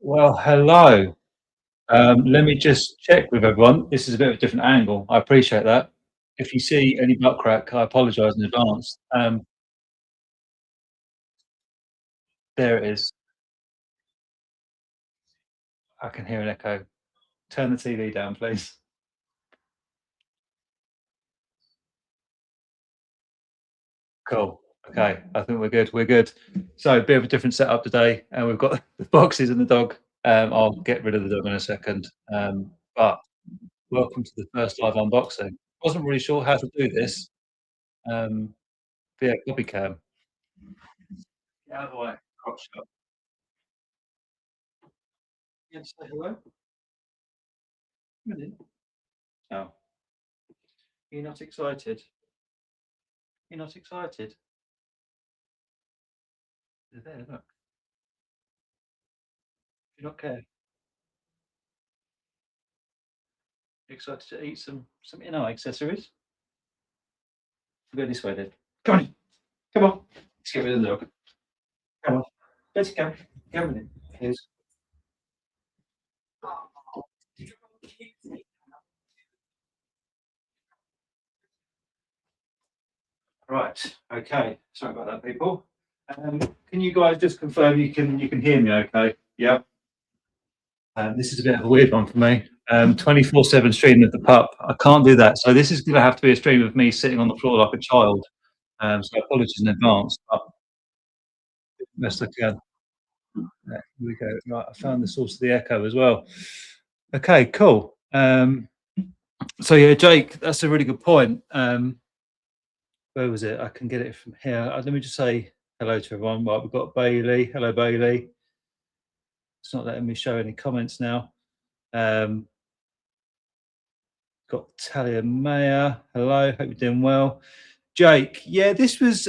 Well, hello. Let me just check with everyone. This is a bit of a different angle. I appreciate that. If you see any butt crack, I apologise in advance. There it is. I can hear an echo. Turn the TV down, please. Cool. Okay, I think we're good. We're good. So, a bit of a different setup today, and we've got the boxes and the dog. I'll get rid of the dog in a second. But welcome to the first live unboxing. Wasn't really sure how to do this. But yeah, copy cam. Get out of the way. Crop shot. You want to say hello? Come in. Oh, you're not excited? You're not excited? They're there, look. You not care? You're excited to eat some InArt accessories? We'll go this way then. Come on in. Come on. Let's get rid of the dog. Come on. Let's go. Come on in. Here's right. Okay. Sorry about that, people. Can you guys just confirm you can hear me okay? Yeah. This is a bit of a weird one for me. 24/7 stream of the pup. I can't do that. So this is going to have to be a stream of me sitting on the floor like a child. So apologies in advance. But best I can. Here we go. Right, I found the source of the echo as well. Okay, cool. So yeah, Jake, that's a really good point. Where was it? I can get it from here. Let me just say hello to everyone. Right, we've got Bailey. Hello, Bailey. It's not letting me show any comments now. Um, got Talia Mayer. Hello, hope you're doing well. Jake, yeah, this was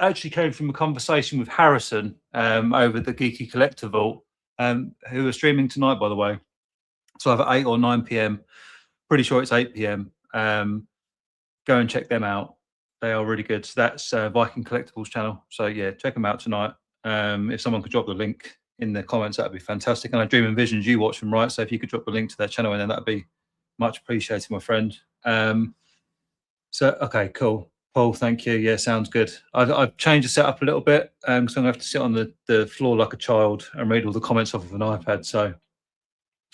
actually came from a conversation with Harrison over the Geeky Collector Vault, who are streaming tonight, by the way. So either 8 or 9 p.m. Pretty sure it's 8 p.m. Go and check them out. They are really good. So that's Viking Collectibles channel. So yeah, check them out tonight. If someone could drop the link in the comments, that'd be fantastic. And I Dream and Visions, you watch them, right? So if you could drop the link to their channel, and then that'd be much appreciated, my friend. So okay, cool. Paul, thank you. Yeah, sounds good. I've changed the setup a little bit because I'm gonna have to sit on the floor like a child and read all the comments off of an iPad. So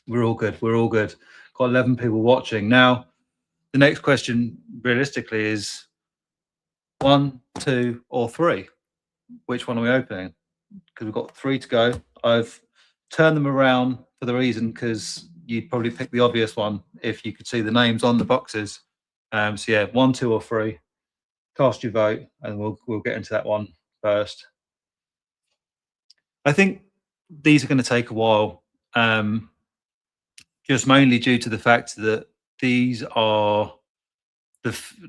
we're all good. We're all good. Got 11 people watching now. The next question, realistically, is 1, 2, or 3. Which one are we opening? Because we've got 3 to go. I've turned them around for the reason because you'd probably pick the obvious one if you could see the names on the boxes. So yeah, 1, 2, or 3. Cast your vote, and we'll get into that one first. I think these are going to take a while, just mainly due to the fact that these are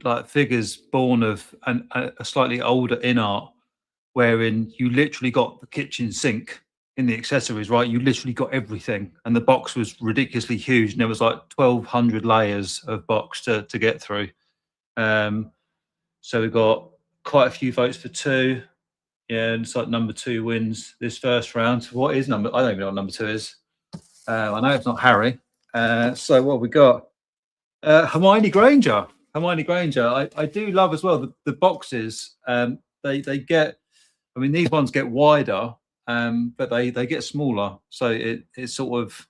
like figures born of a slightly older InArt, wherein you literally got the kitchen sink in the accessories, right? You literally got everything, and the box was ridiculously huge, and there was like 1,200 layers of box to get through. So we got quite a few votes for 2. Yeah, and it's like number 2 wins this first round. What is number? I don't even know what number 2 is. I know it's not Harry. So what have we got? Hermione Granger. Hermione Granger. I do love as well the boxes. They get. I mean, these ones get wider, but they get smaller. So it sort of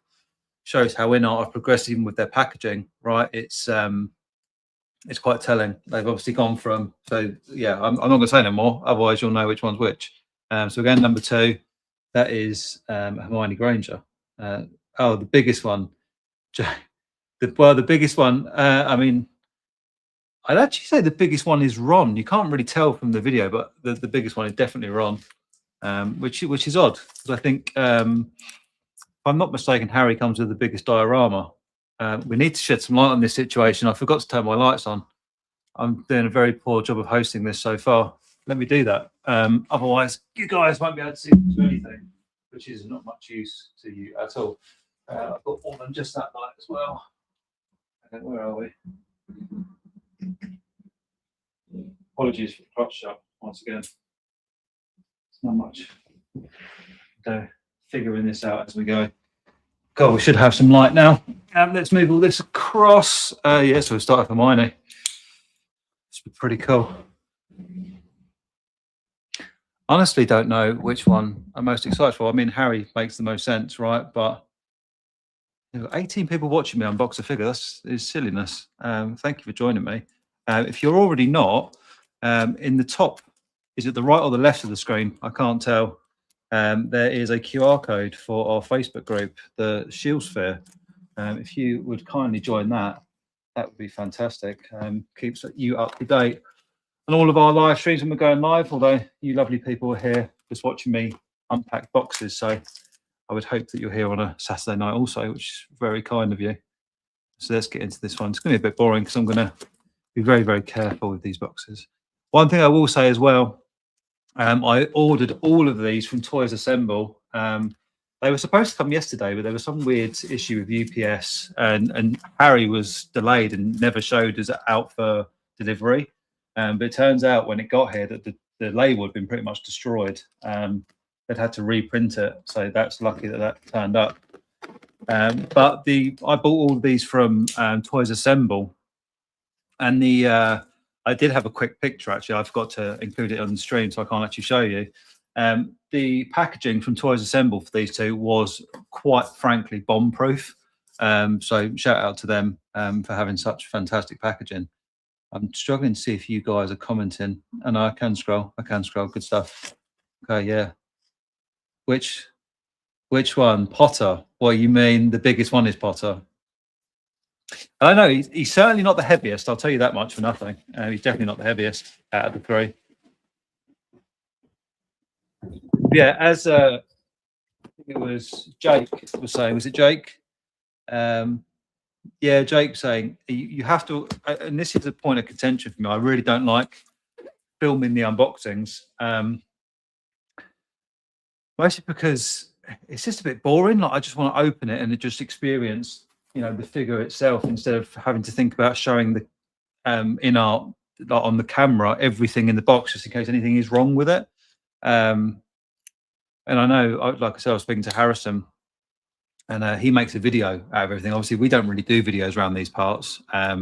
shows how InArt are progressing with their packaging, right? It's quite telling. They've obviously gone from. So yeah, I'm not going to say no more. Otherwise, you'll know which one's which. So again, number 2, that is Hermione Granger. The biggest one. The biggest one. I mean, I'd actually say the biggest one is Ron. You can't really tell from the video, but the biggest one is definitely Ron, which is odd because I think, if I'm not mistaken, Harry comes with the biggest diorama. We need to shed some light on this situation. I forgot to turn my lights on. I'm doing a very poor job of hosting this so far. Let me do that. Otherwise, you guys won't be able to see anything, which is not much use to you at all. I've got more than just that light as well. Okay, where are we? Apologies for the crotch shot once again. It's not much. Okay. figuring this out as we go. God, we should have some light now. Let's move all this across. Yeah, so we'll start with Hermione. This would be pretty cool. Honestly, don't know which one I'm most excited for. I mean, Harry makes the most sense, right? But 18 people watching me unbox a figure, that's is silliness. Thank you for joining me. If you're already not, in the top, is it the right or the left of the screen? I can't tell. There is a QR code for our Facebook group, the Shield Sphere. If you would kindly join that, that would be fantastic. Keeps you up to date on all of our live streams when we're going live, although you lovely people are here just watching me unpack boxes. So I would hope that you're here on a Saturday night also, which is very kind of you. So let's get into this one. It's going to be a bit boring because I'm going to be very, very careful with these boxes. One thing I will say as well, I ordered all of these from Toys Assemble. They were supposed to come yesterday, but there was some weird issue with UPS, and Harry was delayed and never showed us out for delivery. But it turns out when it got here that the label had been pretty much destroyed. They'd had to reprint it, so that's lucky that that turned up. But I bought all of these from Toys Assemble, and I did have a quick picture, actually. I forgot to include it on the stream, so I can't actually show you. The packaging from Toys Assemble for these two was quite frankly bomb-proof. So shout out to them for having such fantastic packaging. I'm struggling to see if you guys are commenting. And I can scroll. Good stuff. Okay, yeah. Which one? Potter. Well, you mean the biggest one is Potter? I know he's certainly not the heaviest. I'll tell you that much for nothing. He's definitely not the heaviest out of the three. Yeah, as it was Jake was saying, was it Jake? Yeah, Jake saying you have to, and this is a point of contention for me. I really don't like filming the unboxings, mostly because it's just a bit boring. Like I just want to open it and just experience, the figure itself instead of having to think about showing the InArt on the camera everything in the box just in case anything is wrong with it. And I know, like I said, I was speaking to Harrison, and he makes a video out of everything. Obviously, we don't really do videos around these parts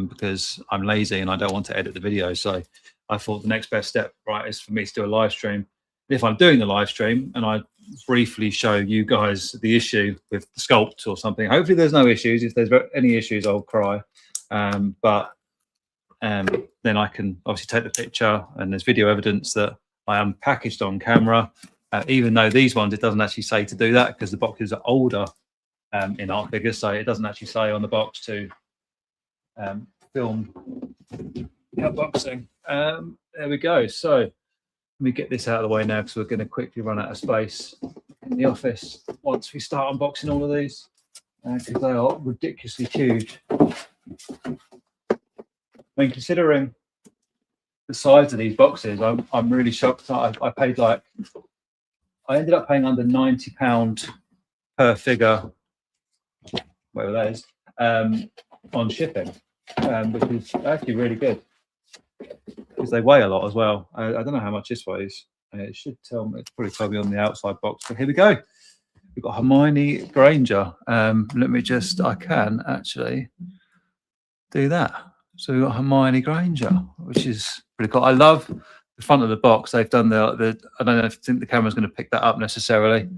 because I'm lazy and I don't want to edit the video. So I thought the next best step, right, is for me to do a live stream. If I'm doing the live stream and I briefly show you guys the issue with the sculpt or something, hopefully there's no issues. If there's any issues, I'll cry. But then I can obviously take the picture, and there's video evidence that I am packaged on camera. Even though these ones, it doesn't actually say to do that because the boxes are older InArt figures, so it doesn't actually say on the box to film the unboxing. There we go. So let me get this out of the way now because we're going to quickly run out of space in the office once we start unboxing all of these because they are ridiculously huge. I mean, considering the size of these boxes, I'm really shocked. I ended up paying under £90 per figure, whatever that is, on shipping, which is actually really good because they weigh a lot as well. I don't know how much this weighs. It should tell me. It's probably tell me on the outside box. But here we go. We've got Hermione Granger. Let me just. I can actually do that. So we've got Hermione Granger, which is pretty cool. I love the front of the box. They've done the I don't know if I think the camera's going to pick that up necessarily. Let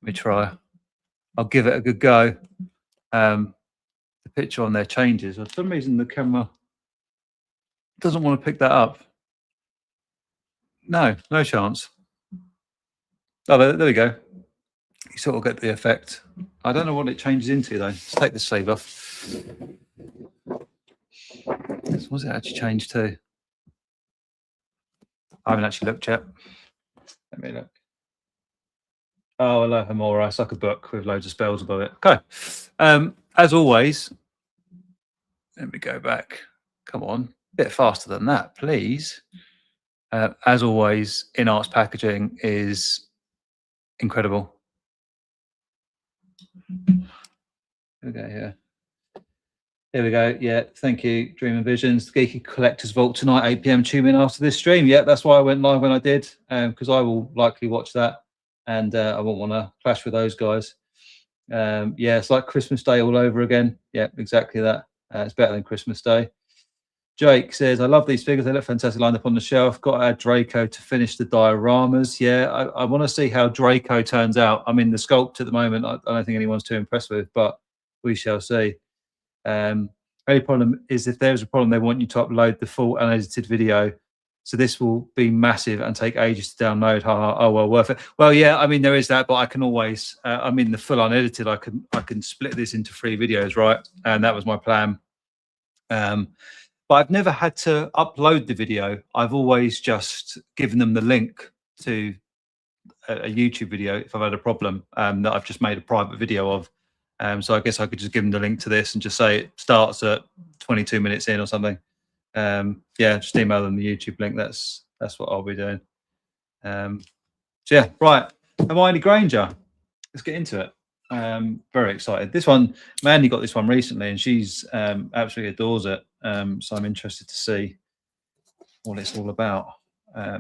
me try. I'll give it a good go. The picture on there changes. For some reason, the camera doesn't want to pick that up. No chance. Oh, there we go. You sort of get the effect. I don't know what it changes into though. Let's take the sleeve off. What's it actually changed to? I haven't actually looked yet. Let me look. Oh, hello, Hamora. It's like a book with loads of spells above it. Okay. As always, let me go back. Come on. A bit faster than that, please. As always, InArt's packaging is incredible. Here we go here. Here we go. Yeah, thank you, Dream and Visions. The Geeky Collectors Vault tonight, 8 PM. Tune in after this stream. Yeah, that's why I went live when I did, because I will likely watch that and I won't want to clash with those guys. Yeah, it's like Christmas Day all over again. Yeah, exactly that. It's better than Christmas Day. Jake says, I love these figures. They look fantastic lined up on the shelf. Got to add Draco to finish the dioramas. Yeah, I want to see how Draco turns out. I mean, the sculpt at the moment, I don't think anyone's too impressed with, but we shall see. Only problem is if there's a problem, they want you to upload the full unedited video. So this will be massive and take ages to download. Oh well, worth it. Well, yeah, I mean there is that, but I can always. I mean the full unedited. I can split this into 3 videos, right? And that was my plan. But I've never had to upload the video. I've always just given them the link to a YouTube video if I've had a problem that I've just made a private video of. So I guess I could just give them the link to this and just say it starts at 22 minutes in or something. Yeah, just email them the YouTube link. That's what I'll be doing. So yeah, right. Hermione Granger. Let's get into it. Very excited. This one, Mandy got this one recently, and she's absolutely adores it. So I'm interested to see what it's all about. There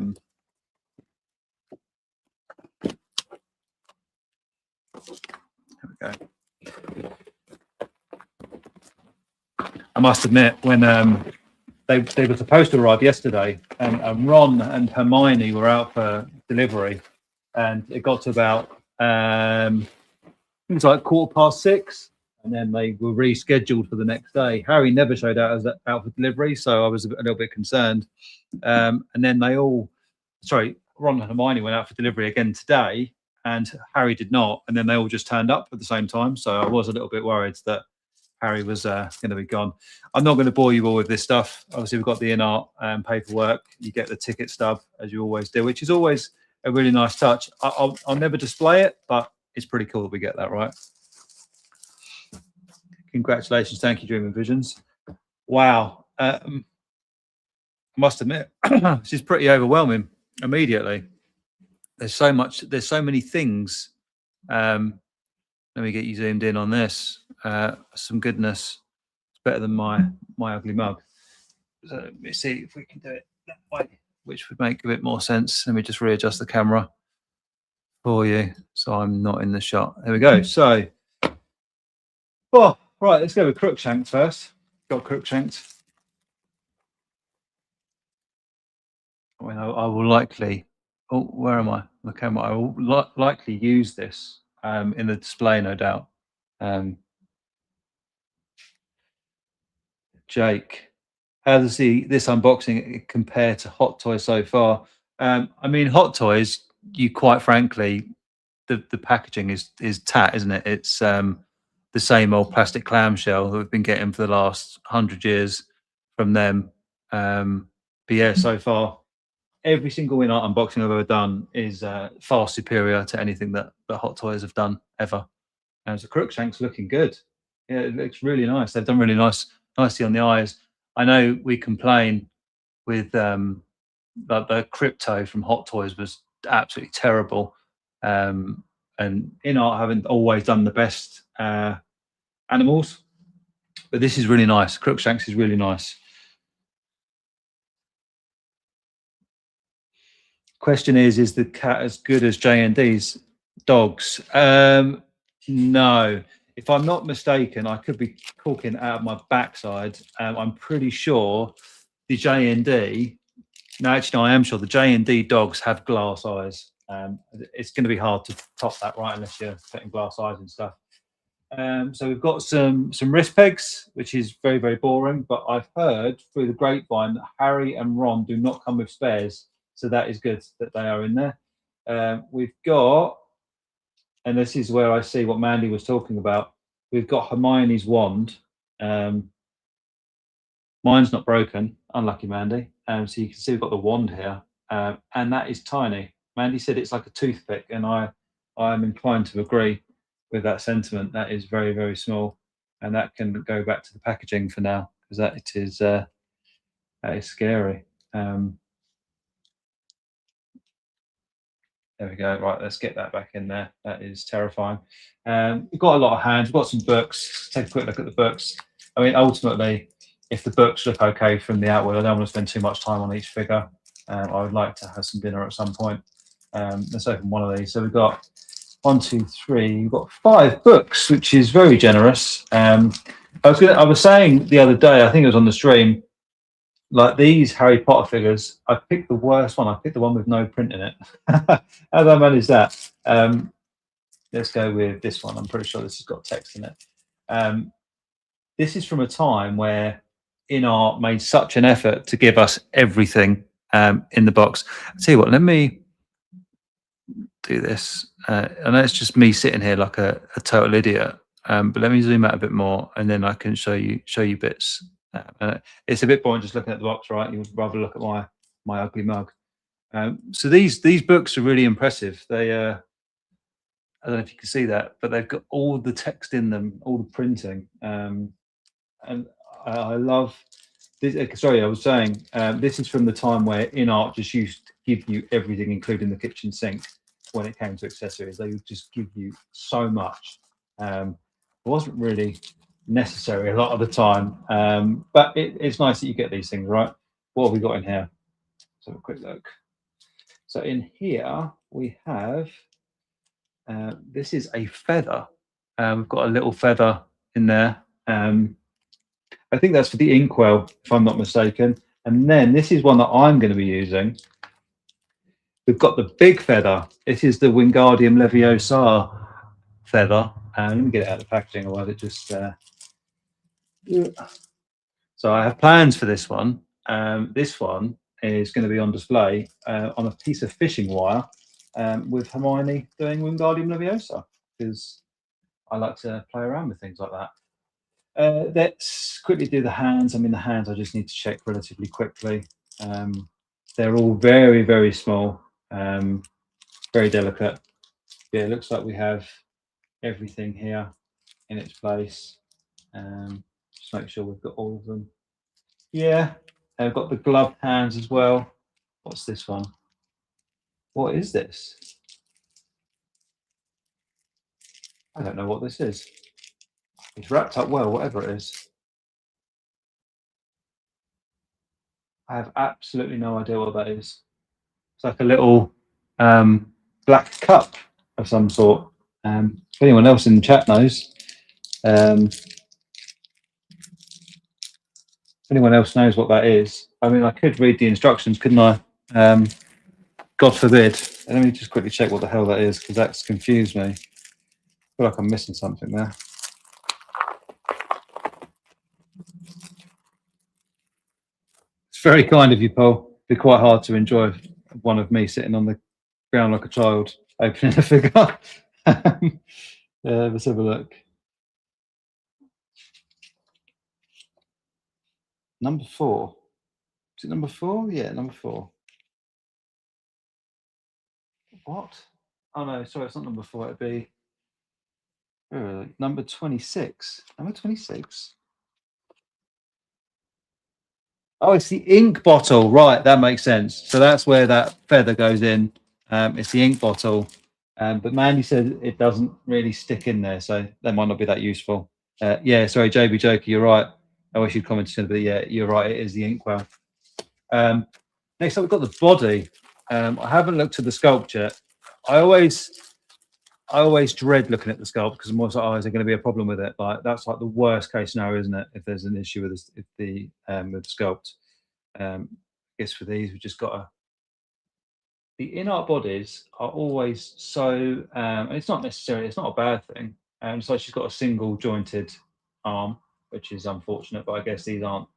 we go. I must admit, when they were supposed to arrive yesterday, and Ron and Hermione were out for delivery, and it got to about it was like 6:15, and then they were rescheduled for the next day. Harry never showed out as out for delivery, so I was a little bit concerned. And then Ron and Hermione went out for delivery again today, and Harry did not. And then they all just turned up at the same time, so I was a little bit worried that Harry was going to be gone. I'm not going to bore you all with this stuff. Obviously, we've got the InArt paperwork. You get the ticket stub, as you always do, which is always a really nice touch. I'll never display it, but it's pretty cool that we get that, right? Congratulations. Thank you, Dream and Visions. Wow. I must admit, this is pretty overwhelming immediately. There's so many things. Let me get you zoomed in on this. Some goodness. It's better than my ugly mug. So let me see if we can do it that way, which would make a bit more sense. Let me just readjust the camera for you so I'm not in the shot. There we go. So, right, let's go with Crookshanks first. Got Crookshanks. I mean, I will likely. Oh, where am I? The camera. I will likely use this in the display, no doubt. Jake, how does this unboxing compare to Hot Toys so far? I mean, Hot Toys, you quite frankly, the packaging is tat, isn't it? It's the same old plastic clamshell that we've been getting for the last 100 years from them. But yeah, so far, every single InArt unboxing I've ever done is far superior to anything that Hot Toys have done ever. And so Crookshanks looking good. Yeah, it looks really nice. They've done really nicely on the eyes. I know we complain with that the crypto from Hot Toys was absolutely terrible. And InArt haven't always done the best animals, but this is really nice. Crookshanks is really nice. Question is the cat as good as J&D's dogs? No. If I'm not mistaken, I could be talking out of my backside. I'm pretty sure the J&D. No, actually, no, I am sure the J&D dogs have glass eyes. It's going to be hard to top that, right? Unless you're putting glass eyes and stuff. So we've got some wrist pegs, which is very, very boring. But I've heard through the grapevine that Harry and Ron do not come with spares, so that is good that they are in there. We've got. And this is where I see what Mandy was talking about. We've got Hermione's wand. Mine's not broken, unlucky Mandy. So you can see we've got the wand here, and that is tiny. Mandy said it's like a toothpick, and I'm inclined to agree with that sentiment. That is very, very small, and that can go back to the packaging for now because that is scary. There we go. Right, let's get that back in there. That is terrifying. We've got a lot of hands. We've got some books. Take a quick look at the books. I mean, ultimately, if the books look okay from the outward, I don't want to spend too much time on each figure. I would like to have some dinner at some point. Let's open one of these. So we've got 1, 2, 3. We've got 5 books, which is very generous. I was saying the other day, I think it was on the stream, like these Harry Potter figures, I picked the worst one. I picked the one with no print in it. How did I manage that? Let's go with this one. I'm pretty sure this has got text in it. This is from a time where InArt made such an effort to give us everything in the box. I'll tell you what, let me do this. I know it's just me sitting here like a total idiot, but let me zoom out a bit more, and then I can show you bits. It's a bit boring just looking at the box, right? You'd rather look at my ugly mug. So these books are really impressive. They I don't know if you can see that, but they've got all the text in them, all the printing, and I love this. Sorry, I was saying this is from the time where InArt just used to give you everything, including the kitchen sink. When it came to accessories, they would just give you so much. It wasn't really necessary a lot of the time, but it's nice that you get these things, right? What have we got in here? Let's have a quick look. So in here we have this is a feather. We've got a little feather in there. I think that's for the inkwell, if I'm not mistaken. And then this is one that I'm going to be using. We've got the big feather. It is the Wingardium Leviosa feather. Let me get it out of the packaging, otherwise it just. So I have plans for this one. This one is going to be on display on a piece of fishing wire with Hermione doing Wingardium Leviosa, because I like to play around with things like that. Let's quickly do the hands. I mean, the hands I just need to check relatively quickly. They're all very, very small. Very delicate. Yeah, it looks like we have everything here in its place. Just make sure we've got all of them. Yeah, I've got the gloved hands as well. What's this one? What is this? I don't know what this is. It's wrapped up well, whatever it is. I have absolutely no idea what that is. It's like a little black cup of some sort. If anyone else in the chat knows, if anyone else knows what that is, I mean, I could read the instructions, couldn't I? God forbid. Let me just quickly check what the hell that is, because that's confused me. I feel like I'm missing something there. It's very kind of you, Paul. It'd be quite hard to enjoy one of me sitting on the ground like a child opening a figure. Let's have a look. Number 4. Is it number 4? Yeah, number 4. What? Oh no, sorry, it's not number 4. It'd be number 26. Number 26. Oh, it's the ink bottle. Right, that makes sense. So that's where that feather goes in. It's the ink bottle. But Mandy said it doesn't really stick in there, so that might not be that useful. Yeah, sorry, JB Joker, you're right. I wish you'd commented sooner, but yeah, you're right. It is the inkwell. Next up, we've got the body. I haven't looked at the sculpt yet. I always dread looking at the sculpt because I'm always like, oh, is there going to be a problem with it? Like that's like the worst case scenario, isn't it? If there's an issue with this, with the sculpt. I guess for these, we've just got the InArt bodies are always so, and it's not necessarily, it's not a bad thing. So she's got a single jointed arm, which is unfortunate, but I guess these aren't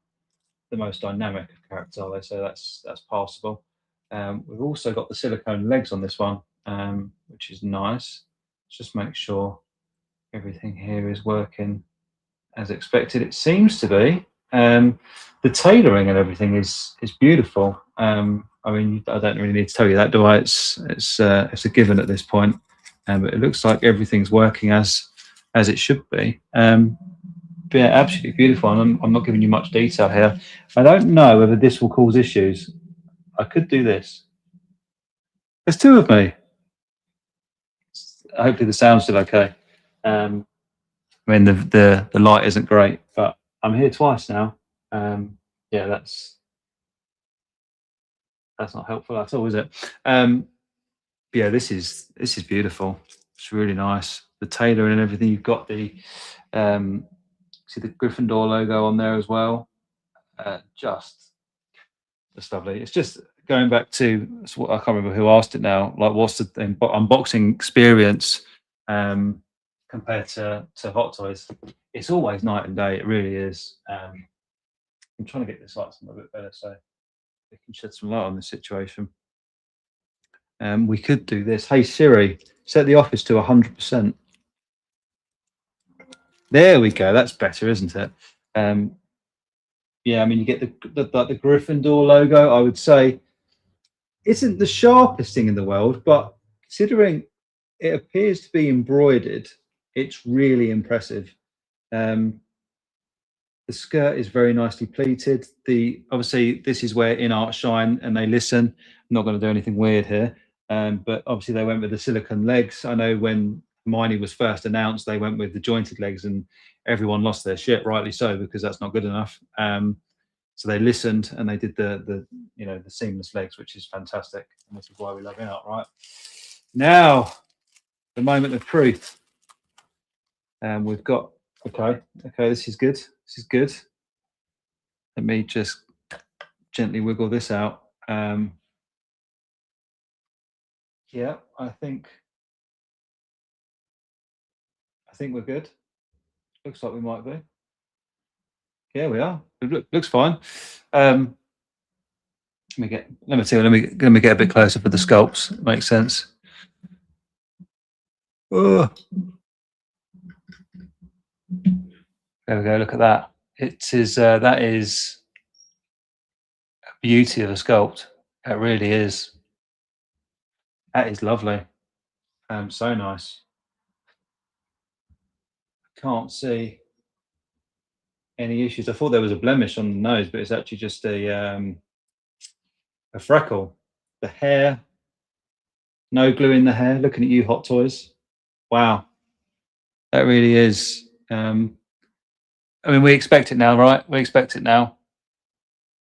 the most dynamic of characters, are they? So that's passable. We've also got the silicone legs on this one, which is nice. Let's just make sure everything here is working as expected. It seems to be. The tailoring and everything is beautiful. I mean, I don't really need to tell you that, do I? It's a given at this point. But it looks like everything's working as it should be. Yeah, absolutely beautiful. And I'm not giving you much detail here. I don't know whether this will cause issues. I could do this. There's 2 of me. Hopefully the sound's still okay. I mean, the light isn't great, but I'm here twice now. Yeah, that's not helpful at all, is it? Yeah, this is beautiful. It's really nice. The tailoring and everything. You've got the see the Gryffindor logo on there as well. Just lovely. It's just going back to what I can't remember who asked it now. Like, what's the unboxing experience compared to Hot Toys? It's always night and day. It really is. I'm trying to get this light a bit better so we can shed some light on this situation. We could do this. Hey Siri, set the office to 100%. There we go. That's better, isn't it? Yeah, I mean, you get the Gryffindor logo. I would say isn't the sharpest thing in the world, but considering it appears to be embroidered, it's really impressive. The skirt is very nicely pleated. Obviously this is where InArt shine and they listen. I'm not going to do anything weird here, but obviously they went with the silicone legs. I know when Hermione was first announced, they went with the jointed legs, and everyone lost their shit, rightly so, because that's not good enough. So they listened and they did the seamless legs, which is fantastic. And this is why we love InArt, right? Now, the moment of truth. We've got okay. This is good. This is good. Let me just gently wiggle this out. Yeah, I think we're good. Looks like we might be. Yeah, we are. It looks fine. Let me get a bit closer for the sculpts. Makes sense. Oh. There we go. Look at that. It is that is a beauty of a sculpt. It really is. That is lovely. So nice. Can't see any issues. I thought there was a blemish on the nose, but it's actually just a freckle. The hair, no glue in the hair. Looking at you, Hot Toys. Wow, that really is. I mean, we expect it now, right? We expect it now.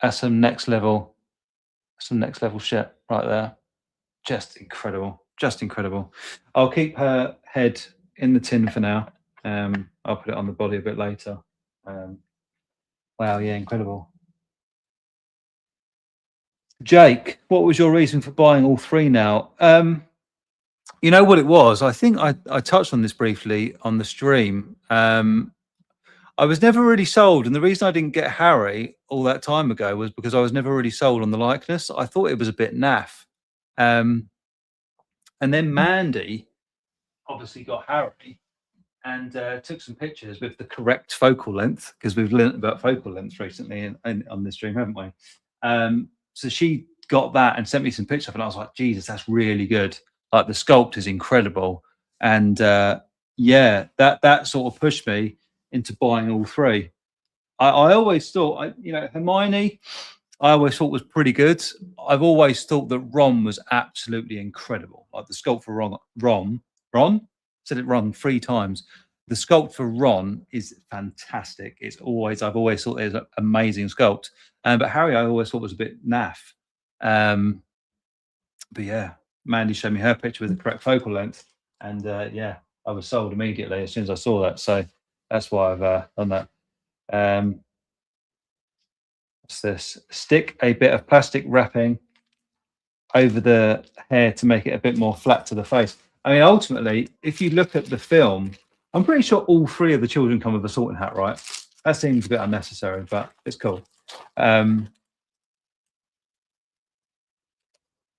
That's some next level shit right there. Just incredible. Just incredible. I'll keep her head in the tin for now. I'll put it on the body a bit later. Wow, yeah, incredible. Jake, what was your reason for buying all three now? You know what it was? I think I touched on this briefly on the stream. I was never really sold, and the reason I didn't get Harry all that time ago was because I was never really sold on the likeness. I thought it was a bit naff. And then Mandy obviously got Harry and took some pictures with the correct focal length, because we've learned about focal length recently on this stream, haven't we? So she got that and sent me some pictures, and I was like, Jesus, that's really good. Like, the sculpt is incredible. And yeah, that sort of pushed me into buying all three. I always thought, Hermione, I always thought was pretty good. I've always thought that Ron was absolutely incredible. Like, the sculpt for Ron, said it wrong 3 times. The sculpt for Ron is fantastic. I've always thought it was an amazing sculpt. But Harry, I always thought was a bit naff. But yeah, Mandy showed me her picture with the correct focal length, and yeah, I was sold immediately as soon as I saw that. So that's why I've done that. What's this? Stick a bit of plastic wrapping over the hair to make it a bit more flat to the face. I mean, ultimately, if you look at the film, I'm pretty sure all 3 of the children come with a sorting hat, right? That seems a bit unnecessary, but it's cool. What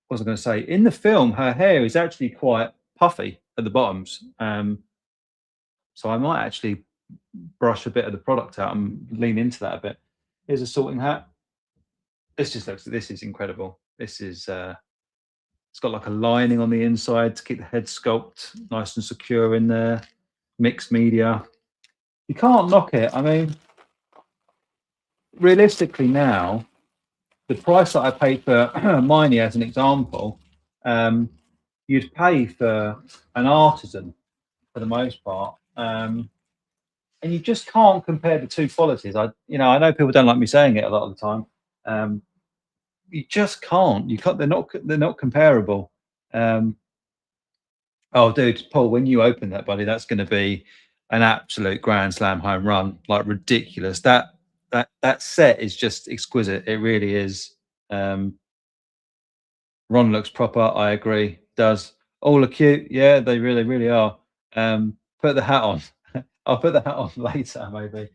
was I going to say? In the film, her hair is actually quite puffy at the bottoms. So I might actually brush a bit of the product out and lean into that a bit. Here's a sorting hat. This is incredible. This is, it's got like a lining on the inside to keep the head sculpt nice and secure in there. Mixed media. You can't knock it. I mean, realistically now, the price that I paid for Hermione, as an example, you'd pay for an artisan for the most part, and you just can't compare the 2 qualities. I know people don't like me saying it a lot of the time. You just can't. You can't. They're not comparable. Oh, dude, Paul, when you open that, buddy, that's going to be an absolute grand slam home run, like ridiculous. That set is just exquisite. It really is. Um, Ron looks proper. I agree. Does all look cute? Yeah, they really, really are. Put the hat on. I'll put the hat on later, maybe.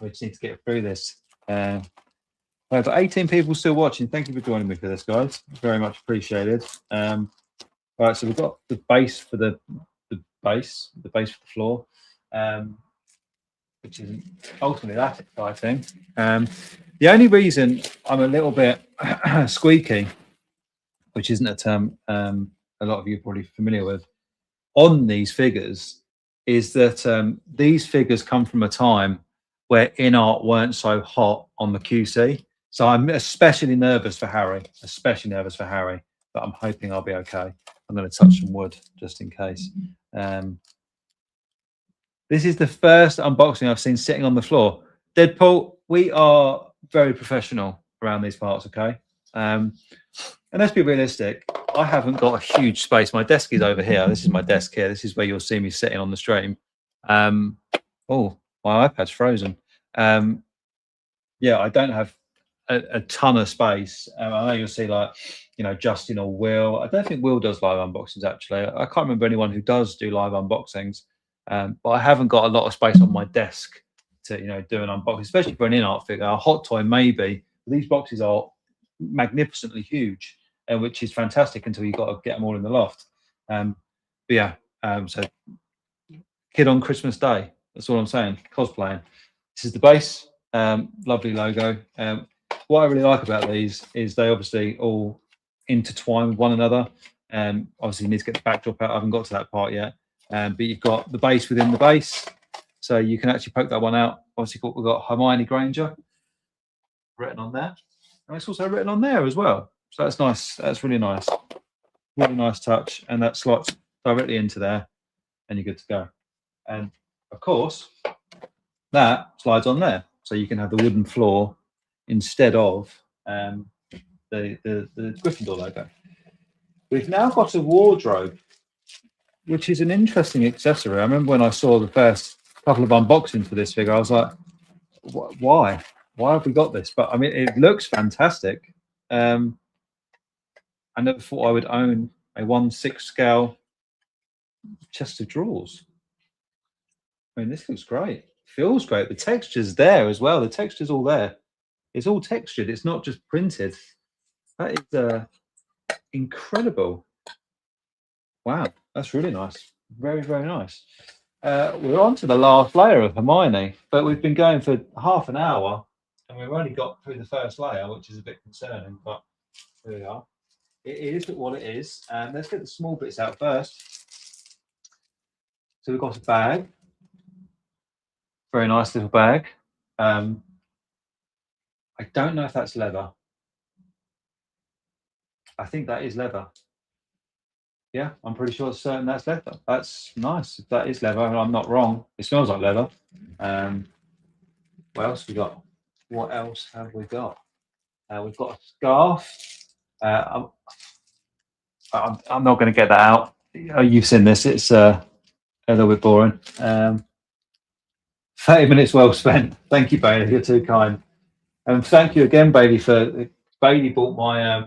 We just need to get through this. Over 18 people still watching. Thank you for joining me for this, guys. Very much appreciated. All right, so we've got the base for the base for the floor, which is ultimately that exciting. The only reason I'm a little bit squeaky, which isn't a term a lot of you are probably familiar with, on these figures, is that these figures come from a time where InArt weren't so hot on the QC. So I'm especially nervous for Harry, but I'm hoping I'll be okay. I'm going to touch some wood just in case. This is the first unboxing I've seen sitting on the floor. Deadpool, we are very professional around these parts, okay? And let's be realistic. I haven't got a huge space. My desk is over here. This is my desk here. This is where you'll see me sitting on the stream. Oh, my iPad's frozen. Yeah, I don't have a ton of space. I know you'll see, like, you know, Justin or Will. I don't think Will does live unboxings, actually. I can't remember anyone who does do live unboxings. But I haven't got a lot of space on my desk to, you know, do an unboxing, especially for an InArt figure. A hot toy, maybe. These boxes are magnificently huge, which is fantastic until you've got to get them all in the loft. But yeah, so kid on Christmas Day. That's all I'm saying. Cosplaying. This is the base. Lovely logo. What I really like about these is they obviously all intertwine with one another. Obviously, you need to get the backdrop out. I haven't got to that part yet. But you've got the base within the base, so you can actually poke that one out. Obviously, we've got Hermione Granger written on there, and it's also written on there as well. So that's nice. That's really nice. Really nice touch, and that slots directly into there, and you're good to go. And of course, that slides on there, so you can have the wooden floor instead of the Gryffindor logo. We've now got a wardrobe, which is an interesting accessory. I remember when I saw the first couple of unboxings for this figure, I was like, why? Why have we got this? But I mean, it looks fantastic. I never thought I would own a 1/6 scale chest of drawers. I mean, this looks great. Feels great. The texture's there as well. The texture's all there. It's all textured. It's not just printed. That is incredible. Wow, that's really nice. Very, very nice. We're on to the last layer of Hermione, but we've been going for half an hour and we've only got through the first layer, which is a bit concerning, but here we are. It is what it is. Let's get the small bits out first. So we've got a bag. Very nice little bag. I don't know if that's leather. I think that is leather. Yeah, I'm pretty sure it's certain that's leather. That's nice. If that is leather, I'm not wrong. It smells like leather. What else we got? What else have we got? We've got a scarf. I'm not going to get that out. You've seen this. It's a little bit boring. 30 minutes well spent. Thank you, Bailey. You're too kind. And thank you again, Bailey, for Bailey bought my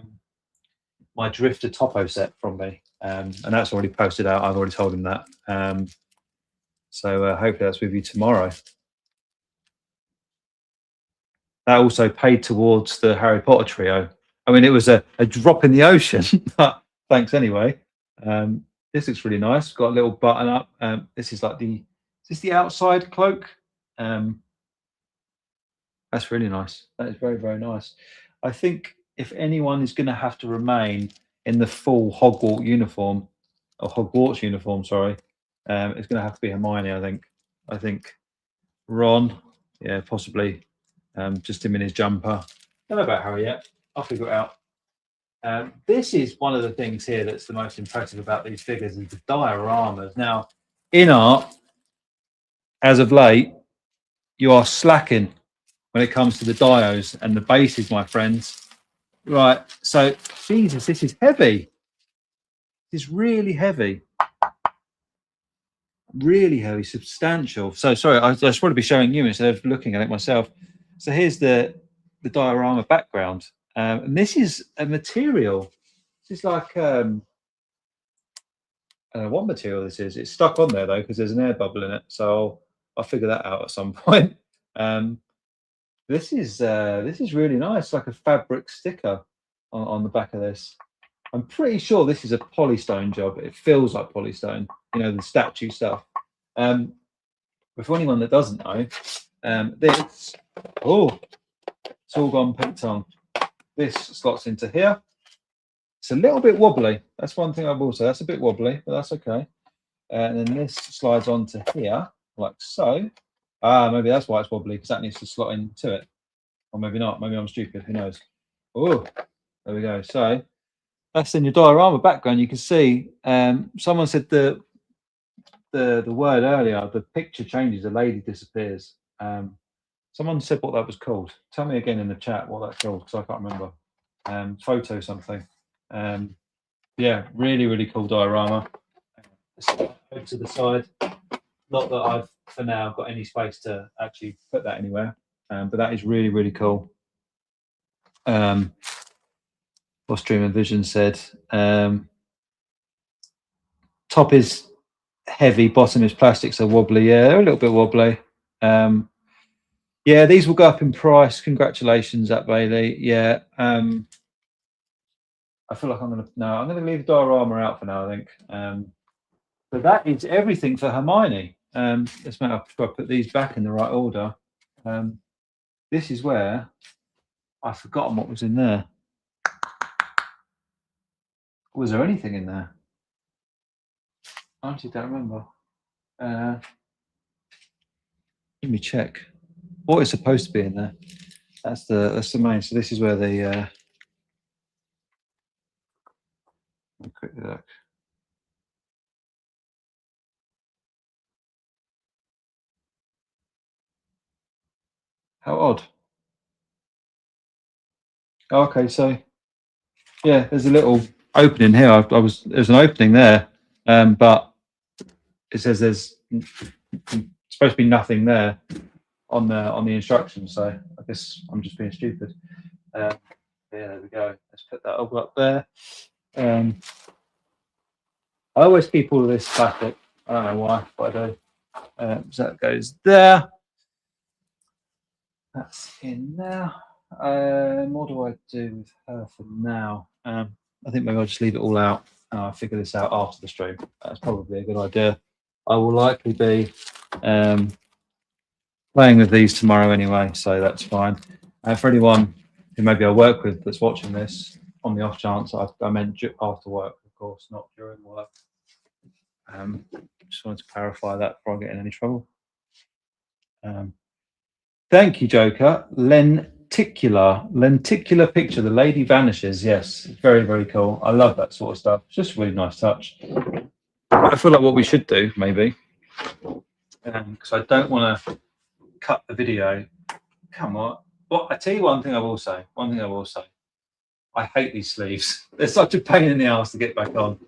my Drifter Topo set from me, and that's already posted out. I've already told him that. So hopefully that's with you tomorrow. That also paid towards the Harry Potter trio. I mean, it was a drop in the ocean, but thanks anyway. This looks really nice. Got a little button up. This is like is this the outside cloak? That's really nice. That is very, very nice. I think if anyone is going to have to remain in the full Hogwarts uniform, sorry, it's going to have to be Hermione. I think Ron, yeah, possibly. Just him in his jumper. Don't know about Harry yet. I'll figure it out. This is one of the things here that's the most impressive about these figures is the dioramas. Now, InArt, as of late, you are slacking when it comes to the dios and the bases, my friends. Right, so Jesus, this is heavy. This is really heavy. really heavy, substantial. So sorry, I just want to be showing you instead of looking at it myself. So here's the diorama background, and this is a material. This is like I don't know what material this is. It's stuck on there though because there's an air bubble in it. So I'll figure that out at some point. Um, this is really nice, like a fabric sticker on the back of this. I'm pretty sure this is a polystone job. It feels like polystone, you know, the statue stuff. But for anyone that doesn't know, this, oh, it's all gone ping-pong. This slots into here. It's a little bit wobbly. That's one thing I will say. That's a bit wobbly, but that's okay. And then this slides onto here, like so. Ah, maybe that's why it's wobbly, because that needs to slot into it. Or maybe not. Maybe I'm stupid. Who knows? Oh, there we go. So that's in your diorama background. You can see someone said the word earlier, the picture changes, the lady disappears. Someone said what that was called. Tell me again in the chat what that's called, because I can't remember. Photo something. Yeah, really, really cool diorama. Over to the side. Not that I've, for now, got any space to actually put that anywhere, but that is really, really cool. What Stream and Vision said. Top is heavy, bottom is plastic, so wobbly. Yeah, they're a little bit wobbly. Yeah, these will go up in price. Congratulations, at Bailey. Yeah. I feel like I'm gonna leave the diorama out for now, I think. But that is everything for Hermione. Let's make sure I put these back in the right order. This is where I've forgotten what was in there. Was there anything in there? I actually don't remember. Let me check. What is supposed to be in there? That's the main. So this is where the quick look. How odd. Oh, okay, so yeah, there's a little opening here. There's an opening there, but it says there's supposed to be nothing there on the instructions. So I guess I'm just being stupid. Yeah, there we go. Let's put that all up there. I always keep all of this plastic. I don't know why, but I do. So that goes there. That's in there. What do I do with her for now? I think maybe I'll just leave it all out and I'll figure this out after the stream. That's probably a good idea. I will likely be playing with these tomorrow anyway, so that's fine. For anyone who maybe I work with that's watching this, on the off chance, I meant after work, of course, not during work. Just wanted to clarify that before I get in any trouble. Thank you, Joker. Lenticular picture. The lady vanishes. Yes, very, very cool. I love that sort of stuff. It's just a really nice touch. I feel like what we should do, maybe, because I don't want to cut the video. Come on. Well, I tell you one thing I will say. I hate these sleeves. They're such a pain in the ass to get back on.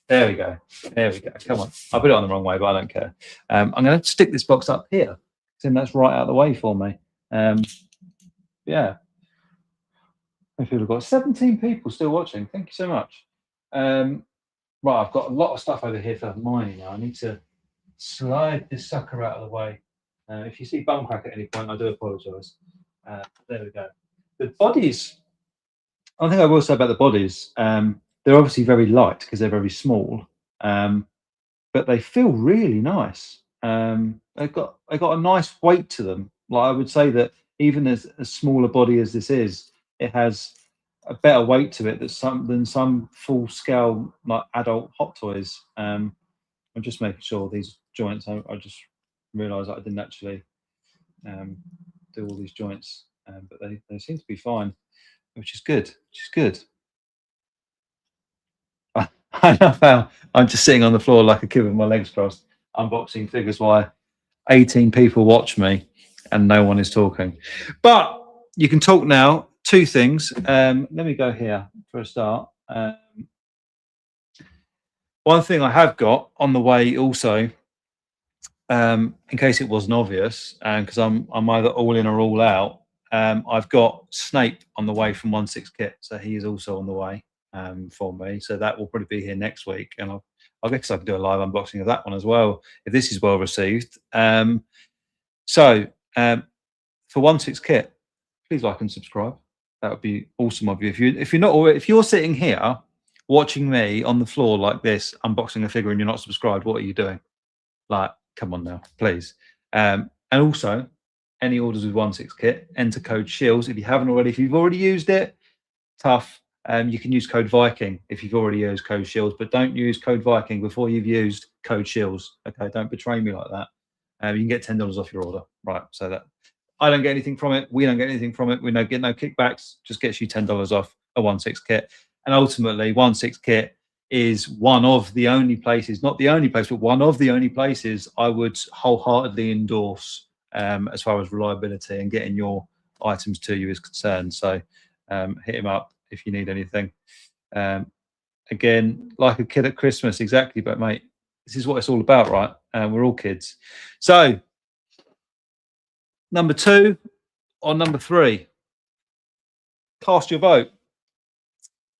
There we go. Come on. I put it on the wrong way, but I don't care. I'm going to stick this box up here. Then that's right out of the way for me. Yeah. People have got 17 people still watching. Thank you so much. Right, I've got a lot of stuff over here for Hermione now. I need to slide this sucker out of the way. If you see bum crack at any point, I do apologise. There we go. The bodies. One thing I will say about the bodies, they're obviously very light because they're very small, but they feel really nice. They've got a nice weight to them. Like I would say that even as small a body as this is, it has a better weight to it than some full scale like adult Hot Toys. I'm just making sure these joints. I just realised that I didn't actually do all these joints, but they seem to be fine, which is good. I know how I'm just sitting on the floor like a kid with my legs crossed, unboxing figures while 18 people watch me and no one is talking. But you can talk now. Two things. Let me go here for a start. One thing I have got on the way also in case it wasn't obvious, because I'm either all in or all out. I've got Snape on the way from 1/6 kit, so he is also on the way for me. So that will probably be here next week, and I guess I can do a live unboxing of that one as well if this is well received. So for 1/6 kit, please like and subscribe. That would be awesome of you. If you're not already, if you're sitting here watching me on the floor like this unboxing a figure and you're not subscribed, what are you doing? Like, come on now, please. And also, any orders with 1/6 kit, enter code SHIELDS. If you haven't already, if you've already used it, tough. You can use code Viking if you've already used code SHIELDS, but don't use code Viking before you've used code SHIELDS. Okay, don't betray me like that. You can get $10 off your order, right? So that I don't get anything from it. We don't get anything from it. We don't get no kickbacks. Just gets you $10 off a 1/6 kit. And ultimately, 1/6 kit is one of the only places, not the only place, but one of the only places I would wholeheartedly endorse as far as reliability and getting your items to you is concerned. So hit him up if you need anything. Again, like a kid at Christmas, exactly. But mate, this is what it's all about, right? We're all kids. So number 2 or number 3, cast your vote.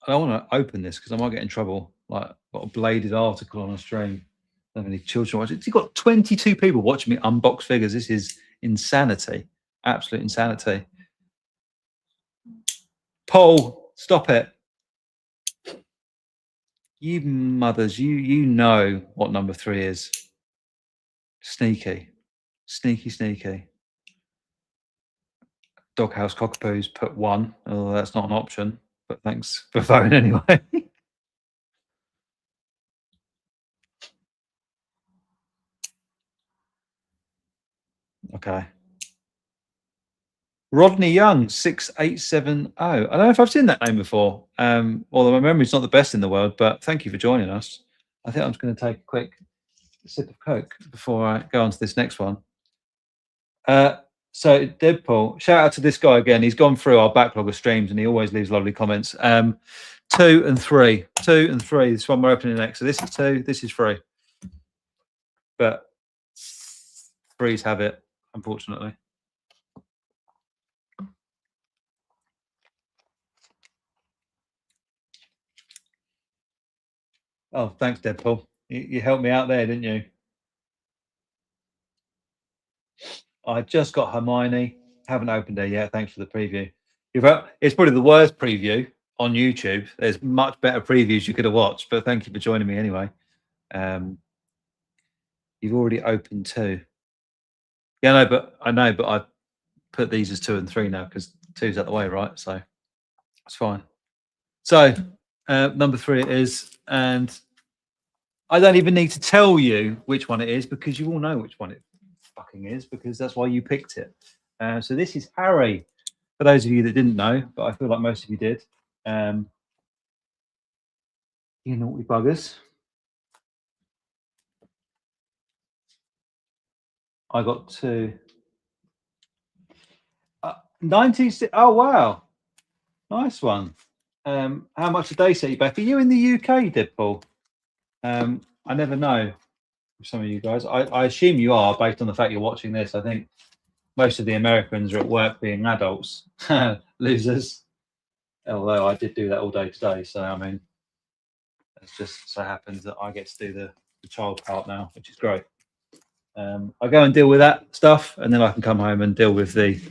I don't want to open this because I might get in trouble. Like, got a bladed article on a stream. Don't have any children watching. You've got 22 people watching me unbox figures. This is insanity. Absolute insanity. Paul, stop it. You mothers, you know what number 3 is. Sneaky. Sneaky, sneaky. Doghouse Cockapoos put 1. Oh, that's not an option. But thanks for voting anyway. Okay. Rodney Young, 6870. I don't know if I've seen that name before. Although my memory's not the best in the world, but thank you for joining us. I think I'm just going to take a quick sip of Coke before I go on to this next one. So Deadpool, shout out to this guy again. He's gone through our backlog of streams and he always leaves lovely comments. 2 and 3. 2 and 3. This one we're opening next. So this is 2, this is 3. But 3s have it, unfortunately. Oh, thanks, Deadpool. You helped me out there, didn't you? I just got Hermione. Haven't opened her yet. Thanks for the preview. It's probably the worst preview on YouTube. There's much better previews you could have watched, but thank you for joining me anyway. You've already opened 2. Yeah, I know, but I put these as 2 and 3 now because 2's out the way, right? So it's fine. So number 3 it is, and I don't even need to tell you which one it is because you all know which one it fucking is because that's why you picked it. So this is Harry. For those of you that didn't know, but I feel like most of you did. You naughty buggers. I got 2. 96. Oh wow, nice one. How much did they set you back? Are you in the UK, Deadpool? I never know. Some of you guys, I assume you are based on the fact you're watching this. I think most of the Americans are at work being adults, losers. Although I did do that all day today, so I mean, it just so happens that I get to do the child part now, which is great. I go and deal with that stuff, and then I can come home and deal with the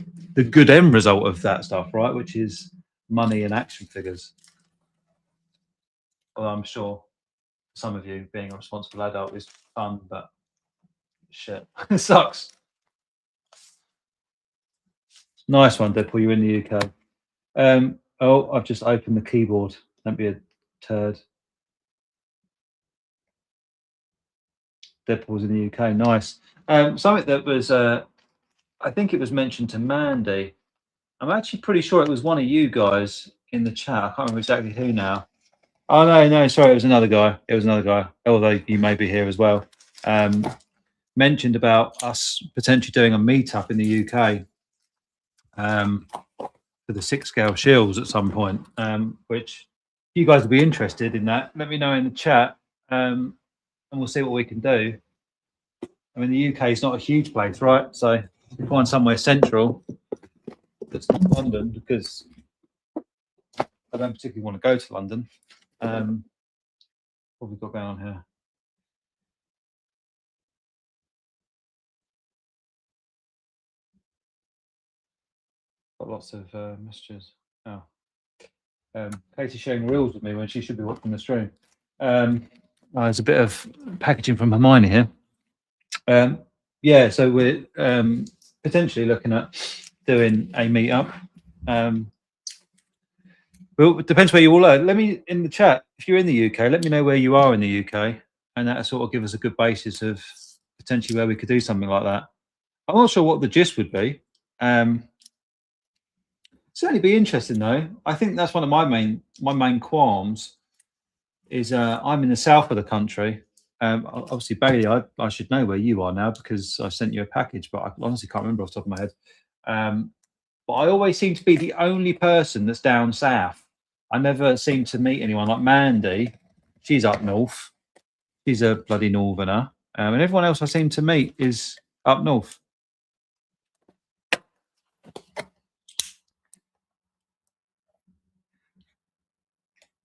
good end result of that stuff, right? Which is money and action figures. Well, I'm sure some of you being a responsible adult is fun, but shit, it sucks. Nice one, Deadpool. You're in the UK. Oh, I've just opened the keyboard. Don't be a turd. Deadpool's in the UK. Nice. Something that was, I think it was mentioned to Mandy. I'm actually pretty sure it was one of you guys in the chat. I can't remember exactly who now. Oh no, sorry, it was another guy. It was another guy. Although you may be here as well. Mentioned about us potentially doing a meetup in the UK for the 6 scale shields at some point. Which if you guys would be interested in that, let me know in the chat, and we'll see what we can do. I mean, the UK is not a huge place, right? So you find somewhere central that's not London, because I don't particularly want to go to London. What have we got going on here? Got lots of messages. Oh, Katie's sharing reels with me when she should be watching the stream. There's a bit of packaging from Hermione here. Yeah, so we're potentially looking at doing a meetup. Well, it depends where you all are. Let me, in the chat, if you're in the UK, let me know where you are in the UK, and that'll sort of give us a good basis of potentially where we could do something like that. I'm not sure what the gist would be. Certainly be interesting though. I think that's one of my main qualms is I'm in the south of the country. Obviously, Bailey, I should know where you are now because I sent you a package, but I honestly can't remember off the top of my head. But I always seem to be the only person that's down south. I never seem to meet anyone like Mandy. She's up north. She's a bloody northerner. And everyone else I seem to meet is up north.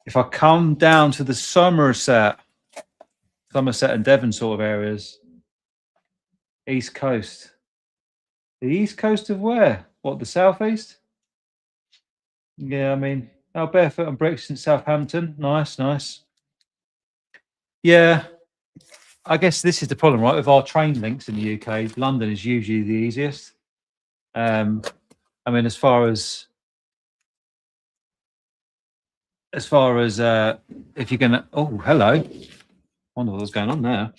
If I come down to the Somerset and Devon sort of areas, East Coast. The East Coast of where? What, the Southeast? Yeah, I mean, barefoot and bricks in Southampton. Nice, nice. Yeah, I guess this is the problem, right? With our train links in the UK, London is usually the easiest. I mean, as far as if you're gonna, oh, hello, wonder what's going on there.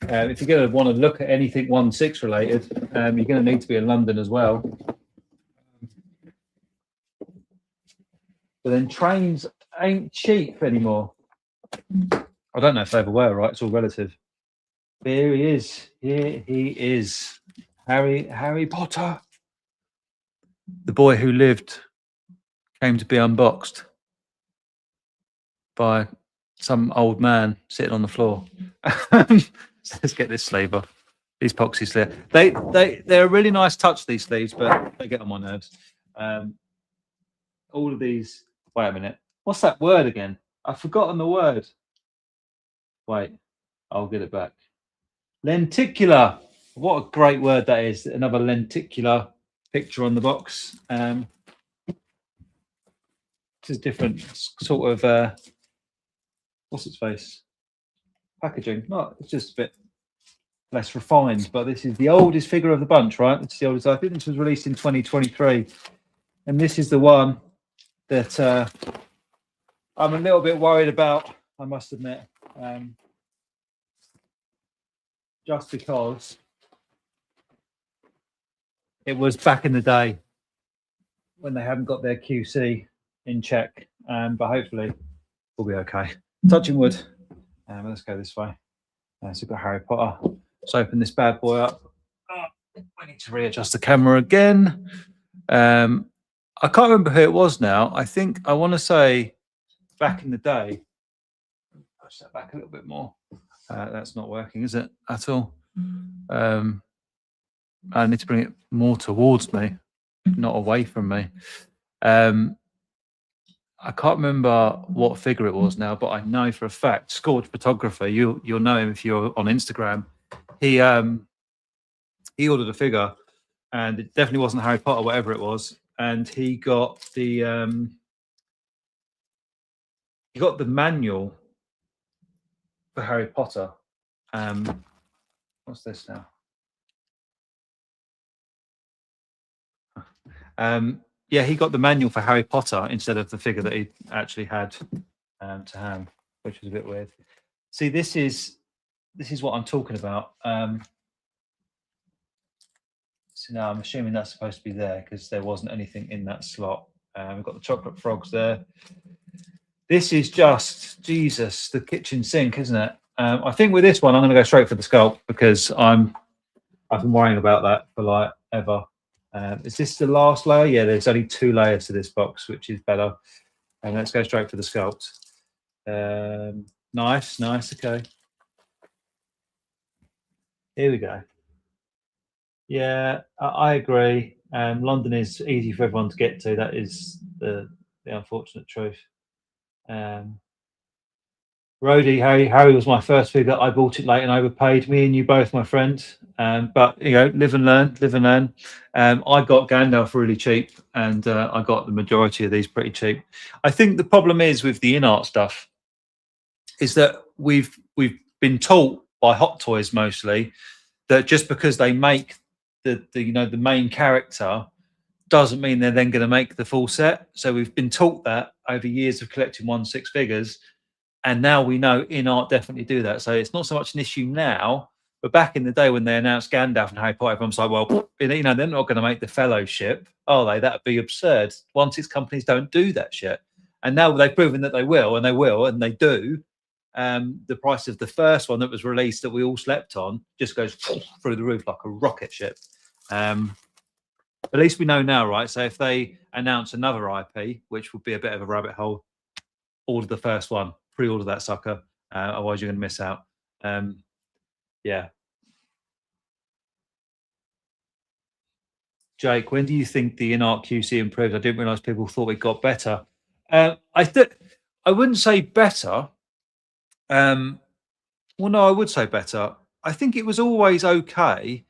If you're going to want to look at anything 1.6 related, you're going to need to be in London as well. But then trains ain't cheap anymore. I don't know if they ever were, right? It's all relative. There he is. Here he is. Harry Potter. The boy who lived came to be unboxed by some old man sitting on the floor. Let's get this sleeve off. These poxy sleeves. They're a really nice touch, these sleeves, but they get on my nerves. All of these. Wait a minute. What's that word again? I've forgotten the word. Wait, I'll get it back. Lenticular. What a great word that is. Another lenticular picture on the box. This is different sort of what's its face? Packaging. No, it's just a bit less refined, but this is the oldest figure of the bunch, right? It's the oldest. I think this was released in 2023. And this is the one that I'm a little bit worried about, I must admit. Just because it was back in the day when they haven't got their QC in check, but hopefully we'll be okay. Touching wood. Let's go this way. So we've got Harry Potter. Let's open this bad boy up. I need to readjust the camera again. I can't remember who it was now. I want to say back in the day. Push that back a little bit more. That's not working, is it, at all? I need to bring it more towards me, not away from me. I can't remember what figure it was now, but I know for a fact, Scorch Photographer, you'll know him if you're on Instagram. He ordered a figure, and it definitely wasn't Harry Potter, whatever it was, and he got the manual for Harry Potter. What's this now? Yeah, he got the manual for Harry Potter instead of the figure that he actually had to hand, which was a bit weird. See, this is what I'm talking about. So now I'm assuming that's supposed to be there because there wasn't anything in that slot. We've got the chocolate frogs there. This is just Jesus, the kitchen sink, isn't it? I think with this one, I'm going to go straight for the sculpt because I've been worrying about that for like ever. Is this the last layer? Yeah, there's only 2 layers to this box, which is better. And let's go straight for the sculpt. Nice, okay. Here we go. Yeah, I agree. London is easy for everyone to get to. That is the unfortunate truth. Um, Rhodey, Harry was my first figure. I bought it late and overpaid. Me and you both, my friend. But you know, live and learn, live and learn. I got Gandalf really cheap, and I got the majority of these pretty cheap. I think the problem is with the in-art stuff is that we've been taught by Hot Toys mostly that just because they make the you know the main character doesn't mean they're then going to make the full set. So we've been taught that over years of collecting 1/6 figures, and now we know InArt definitely do that. So it's not so much an issue now, but back in the day when they announced Gandalf and Harry Potter, everyone's like, well, you know, they're not going to make the Fellowship, are they? That'd be absurd. 1/6 companies don't do that shit, and now they've proven that they will, and they will, and they do. The price of the first one that was released that we all slept on just goes through the roof like a rocket ship. At least we know now, right? So if they announce another IP, which would be a bit of a rabbit hole, order the first one, pre-order that sucker. Otherwise, you're going to miss out. Yeah, Jake, when do you think the in-art QC improved? I didn't realize people thought it got better. I wouldn't say better. Um, well, no, I would say better. I think it was always okay,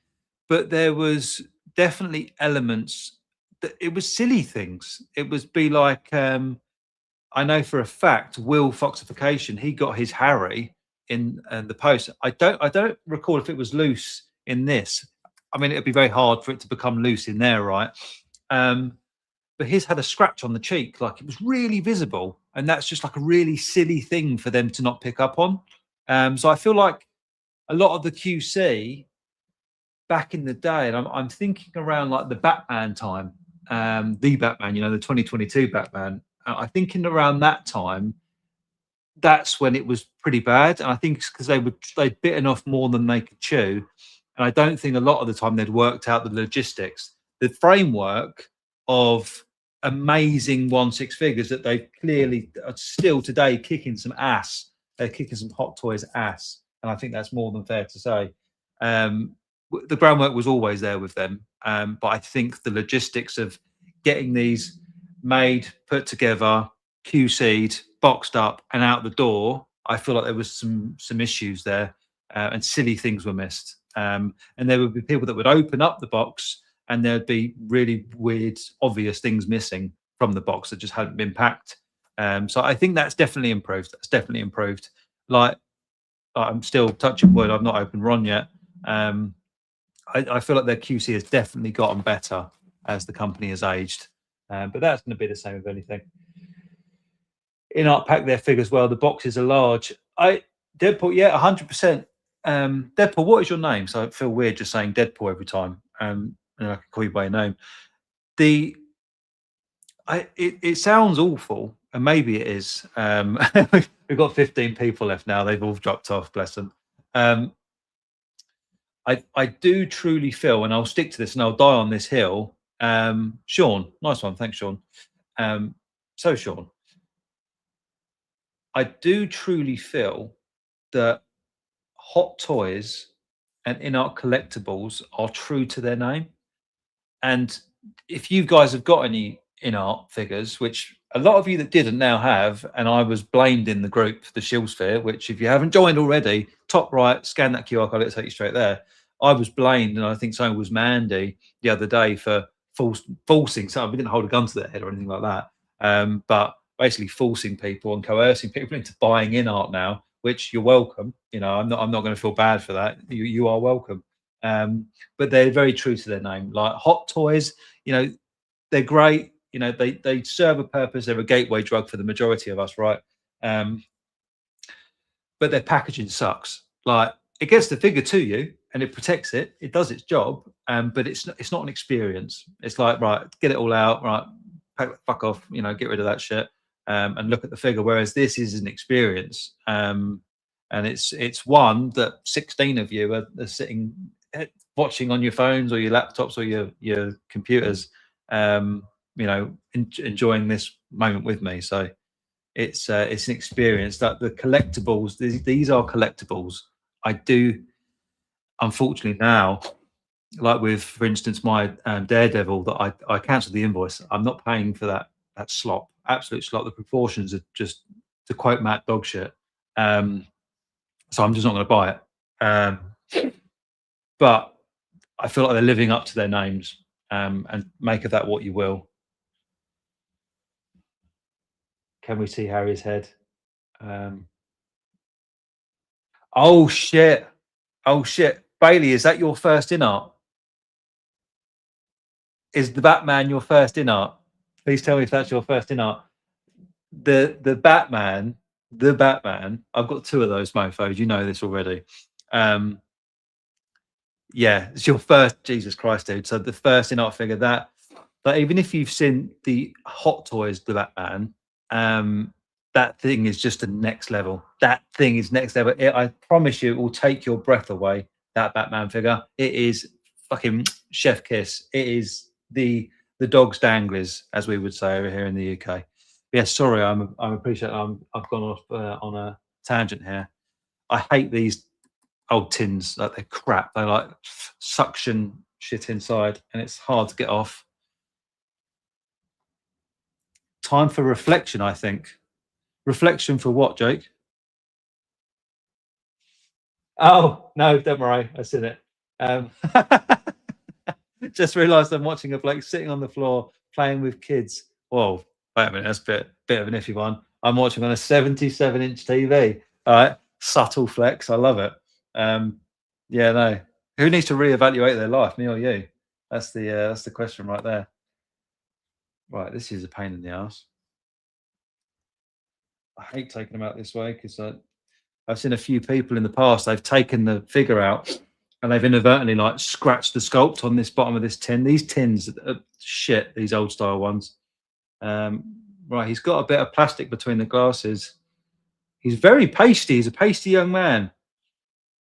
but there was definitely elements that it was silly things. It was be like I know for a fact Will Foxification, he got his Harry in the post. I don't recall if it was loose in this. I mean, it'd be very hard for it to become loose in there, right? Um, but his had a scratch on the cheek, like it was really visible, and that's just like a really silly thing for them to not pick up on. So I feel like a lot of the QC back in the day, and I'm thinking around like the Batman time, the Batman, you know, the 2022 Batman. I think in around that time, that's when it was pretty bad. And I think it's because they'd bitten off more than they could chew. And I don't think a lot of the time they'd worked out the logistics, the framework of amazing 1/6 figures that they clearly are still today kicking some ass. They're kicking some Hot Toys ass. And I think that's more than fair to say. The groundwork was always there with them. But I think the logistics of getting these made, put together, QC'd, boxed up, and out the door, I feel like there was some issues there, and silly things were missed. And there would be people that would open up the box, and there'd be really weird, obvious things missing from the box that just hadn't been packed. So I think that's definitely improved. That's definitely improved. Like I'm still touching wood. I've not opened Ron yet. I feel like their QC has definitely gotten better as the company has aged. But that's going to be the same with anything. InArt pack their figures well. The boxes are large. Deadpool, yeah, 100%. Deadpool, what is your name? So I feel weird just saying Deadpool every time. And I can call you by your name. It sounds awful, and maybe it is. We've got 15 people left now. They've all dropped off, bless them. I do truly feel, and I'll stick to this, and I'll die on this hill. Sean, nice one, thanks, Sean. So Sean, I do truly feel that Hot Toys and InArt Collectibles are true to their name. And if you guys have got any InArt figures, which a lot of you that didn't now have, and I was blamed in the group, the Shield Sphere, which if you haven't joined already, top right, scan that QR code, it'll take you straight there. I was blamed, and I think so was Mandy the other day for forcing. So we didn't hold a gun to their head or anything like that, but basically forcing people and coercing people into buying InArt now. Which you're welcome. You know, I'm not going to feel bad for that. You are welcome. But they're very true to their name. Like Hot Toys, you know, they're great. You know, they serve a purpose. They're a gateway drug for the majority of us, right? But their packaging sucks. Like it gets the figure to you and it protects it. It does its job, but it's not an experience. It's like, right, get it all out, right, fuck off, you know, get rid of that shit, and look at the figure. Whereas this is an experience, and it's one that 16 of you are sitting watching on your phones or your laptops or your computers, you know, enjoying this moment with me. So it's an experience that the collectibles, these are collectibles. I do, unfortunately now, like with, for instance, my Daredevil that I cancelled the invoice. I'm not paying for that slop, absolute slop. The proportions are just, to quote Matt, dog shit. So I'm just not going to buy it. But I feel like they're living up to their names, and make of that what you will. Can we see Harry's head? Um, oh shit! Oh shit! Bailey, is that your first in art? Is the Batman your first in art? Please tell me if that's your first in art. The Batman, the Batman. I've got two of those mofos. You know this already. Um, yeah, it's your first. Jesus Christ, dude. So the first in art figure that. But even if you've seen the Hot Toys, the Batman, that thing is just the next level. That thing is next level. I promise you, it will take your breath away. That Batman figure. It is fucking chef kiss. It is the dog's danglers, as we would say over here in the UK. Yes, sorry, I'm appreciate. I've gone off on a tangent here. I hate these old tins. Like they're crap. They like suction shit inside, and it's hard to get off. Time for reflection, I think. Reflection for what, Jake? Oh no, don't worry, I've seen it. Just realised I'm watching a bloke sitting on the floor playing with kids. Whoa, wait a minute, that's a bit of an iffy one. I'm watching on a 77-inch TV. All right, subtle flex. I love it. Yeah, no. Who needs to reevaluate their life, me or you? That's the question right there. Right, this is a pain in the ass. I hate taking them out this way because I've seen a few people in the past. They've taken the figure out and they've inadvertently like scratched the sculpt on this bottom of this tin. These tins are shit. These old style ones. Right, he's got a bit of plastic between the glasses. He's very pasty. He's a pasty young man.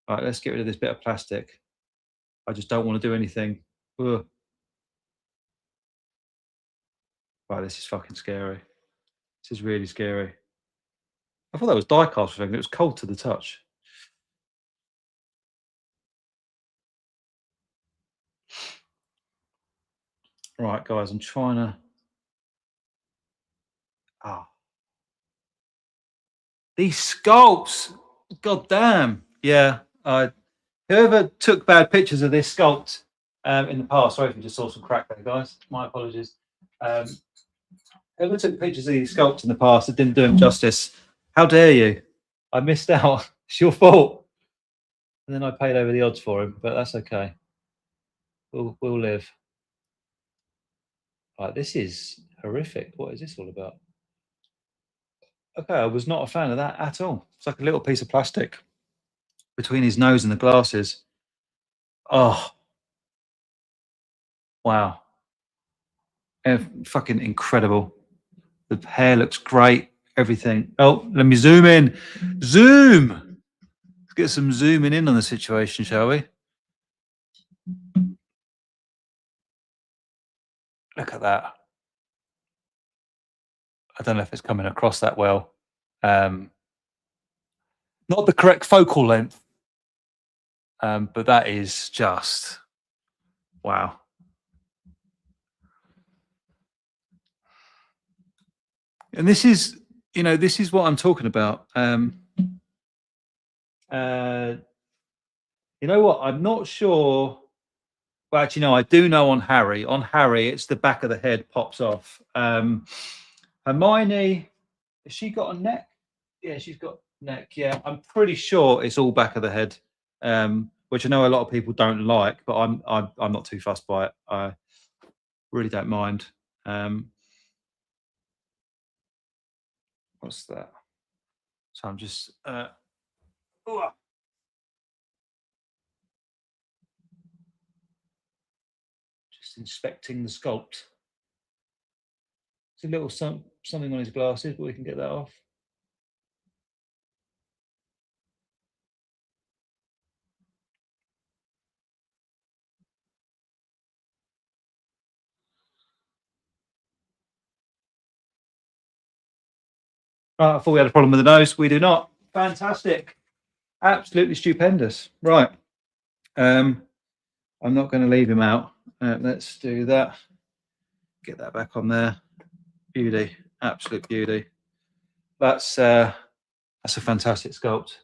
Right, let's get rid of this bit of plastic. I just don't want to do anything. Ugh. Right, this is fucking scary. This is really scary. I thought that was die cast thing. It was cold to the touch. Right, guys, I'm trying to. Ah, these sculpts. God damn. Yeah. Whoever took bad pictures of this sculpt in the past, sorry if you just saw some crack there, guys. My apologies. Um, whoever took pictures of these sculpts in the past that didn't do them justice, how dare you? I missed out. It's your fault. And then I paid over the odds for him, but that's okay. We'll live. Right, this is horrific. What is this all about? Okay, I was not a fan of that at all. It's like a little piece of plastic between his nose and the glasses. Oh, wow. Fucking incredible. The hair looks great. Everything. Oh, let me zoom in. Zoom. Let's get some zooming in on the situation, shall we? Look at that. I don't know if it's coming across that well. Not the correct focal length, but that is just wow. And this is, this is what I'm talking about. You know what? I'm not sure. Well, actually, no, I do know on Harry. On Harry, it's the back of the head pops off. Hermione, has she got a neck? Yeah, she's got neck. Yeah, I'm pretty sure it's all back of the head, which I know a lot of people don't like, but I'm not too fussed by it. I really don't mind. What's that? So I'm just just inspecting the sculpt. It's a little something on his glasses, but we can get that off. Right, I thought we had a problem with the nose. We do not. Fantastic. Absolutely stupendous. Right. I'm not going to leave him out. Let's do that. Get that back on there. Beauty, absolute beauty. That's a fantastic sculpt.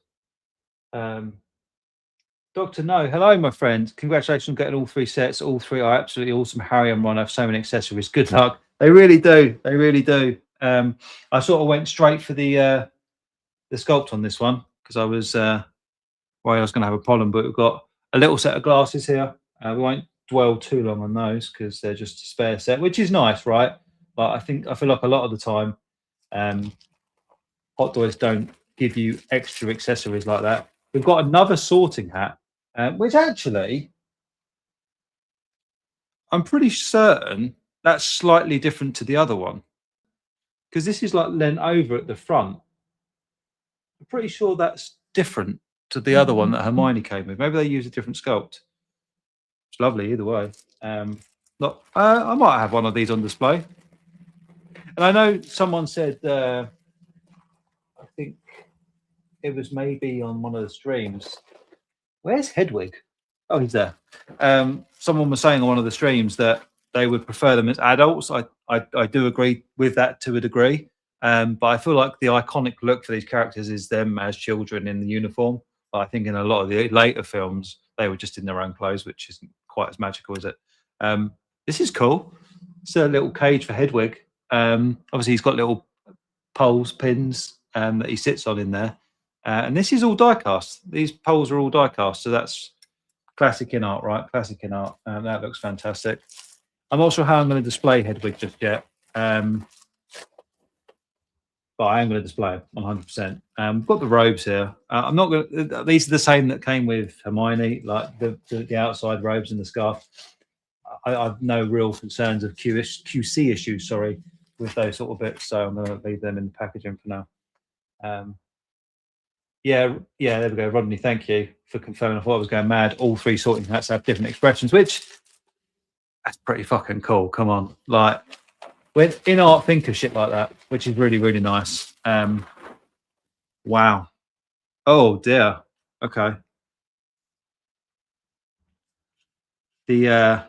Dr. No, hello, my friend. Congratulations on getting all 3 sets. All 3 are absolutely awesome. Harry and Ron have so many accessories. Good luck. They really do. They really do. I sort of went straight for the sculpt on this one because I was worried I was going to have a problem. But we've got a little set of glasses here. We won't dwell too long on those because they're just a spare set, which is nice, right? But I feel like a lot of the time, Hot Toys don't give you extra accessories like that. We've got another sorting hat, which actually I'm pretty certain that's slightly different to the other one because this is like leant over at the front. I'm pretty sure that's different to the other one that Hermione came with. Maybe they use a different sculpt. It's lovely either way. Look, I might have one of these on display. And I know someone said, I think it was maybe on one of the streams. Where's Hedwig? Oh, he's there. Someone was saying on one of the streams that they would prefer them as adults. I do agree with that to a degree. But I feel like the iconic look for these characters is them as children in the uniform. But I think in a lot of the later films, they were just in their own clothes, which isn't quite as magical, is it? This is cool. It's a little cage for Hedwig. Obviously, he's got little poles, pins that he sits on in there. And this is all die cast. These poles are all die cast. So that's classic InArt, right? Classic InArt. That looks fantastic. I'm not sure how I'm going to display Hedwig just yet. But I am going to display it 100%. We've got the robes here. I'm not going to, these are the same that came with Hermione, like the outside robes and the scarf. I've no real concerns of QC issues, sorry, with those sort of bits. So I'm going to leave them in the packaging for now. Yeah, there we go. Rodney, thank you for confirming. I thought I was going mad. All 3 sorting hats have different expressions, which that's pretty fucking cool. Come on. Like, when InArt think of shit like that, which is really, really nice. Wow. Oh dear. Okay. The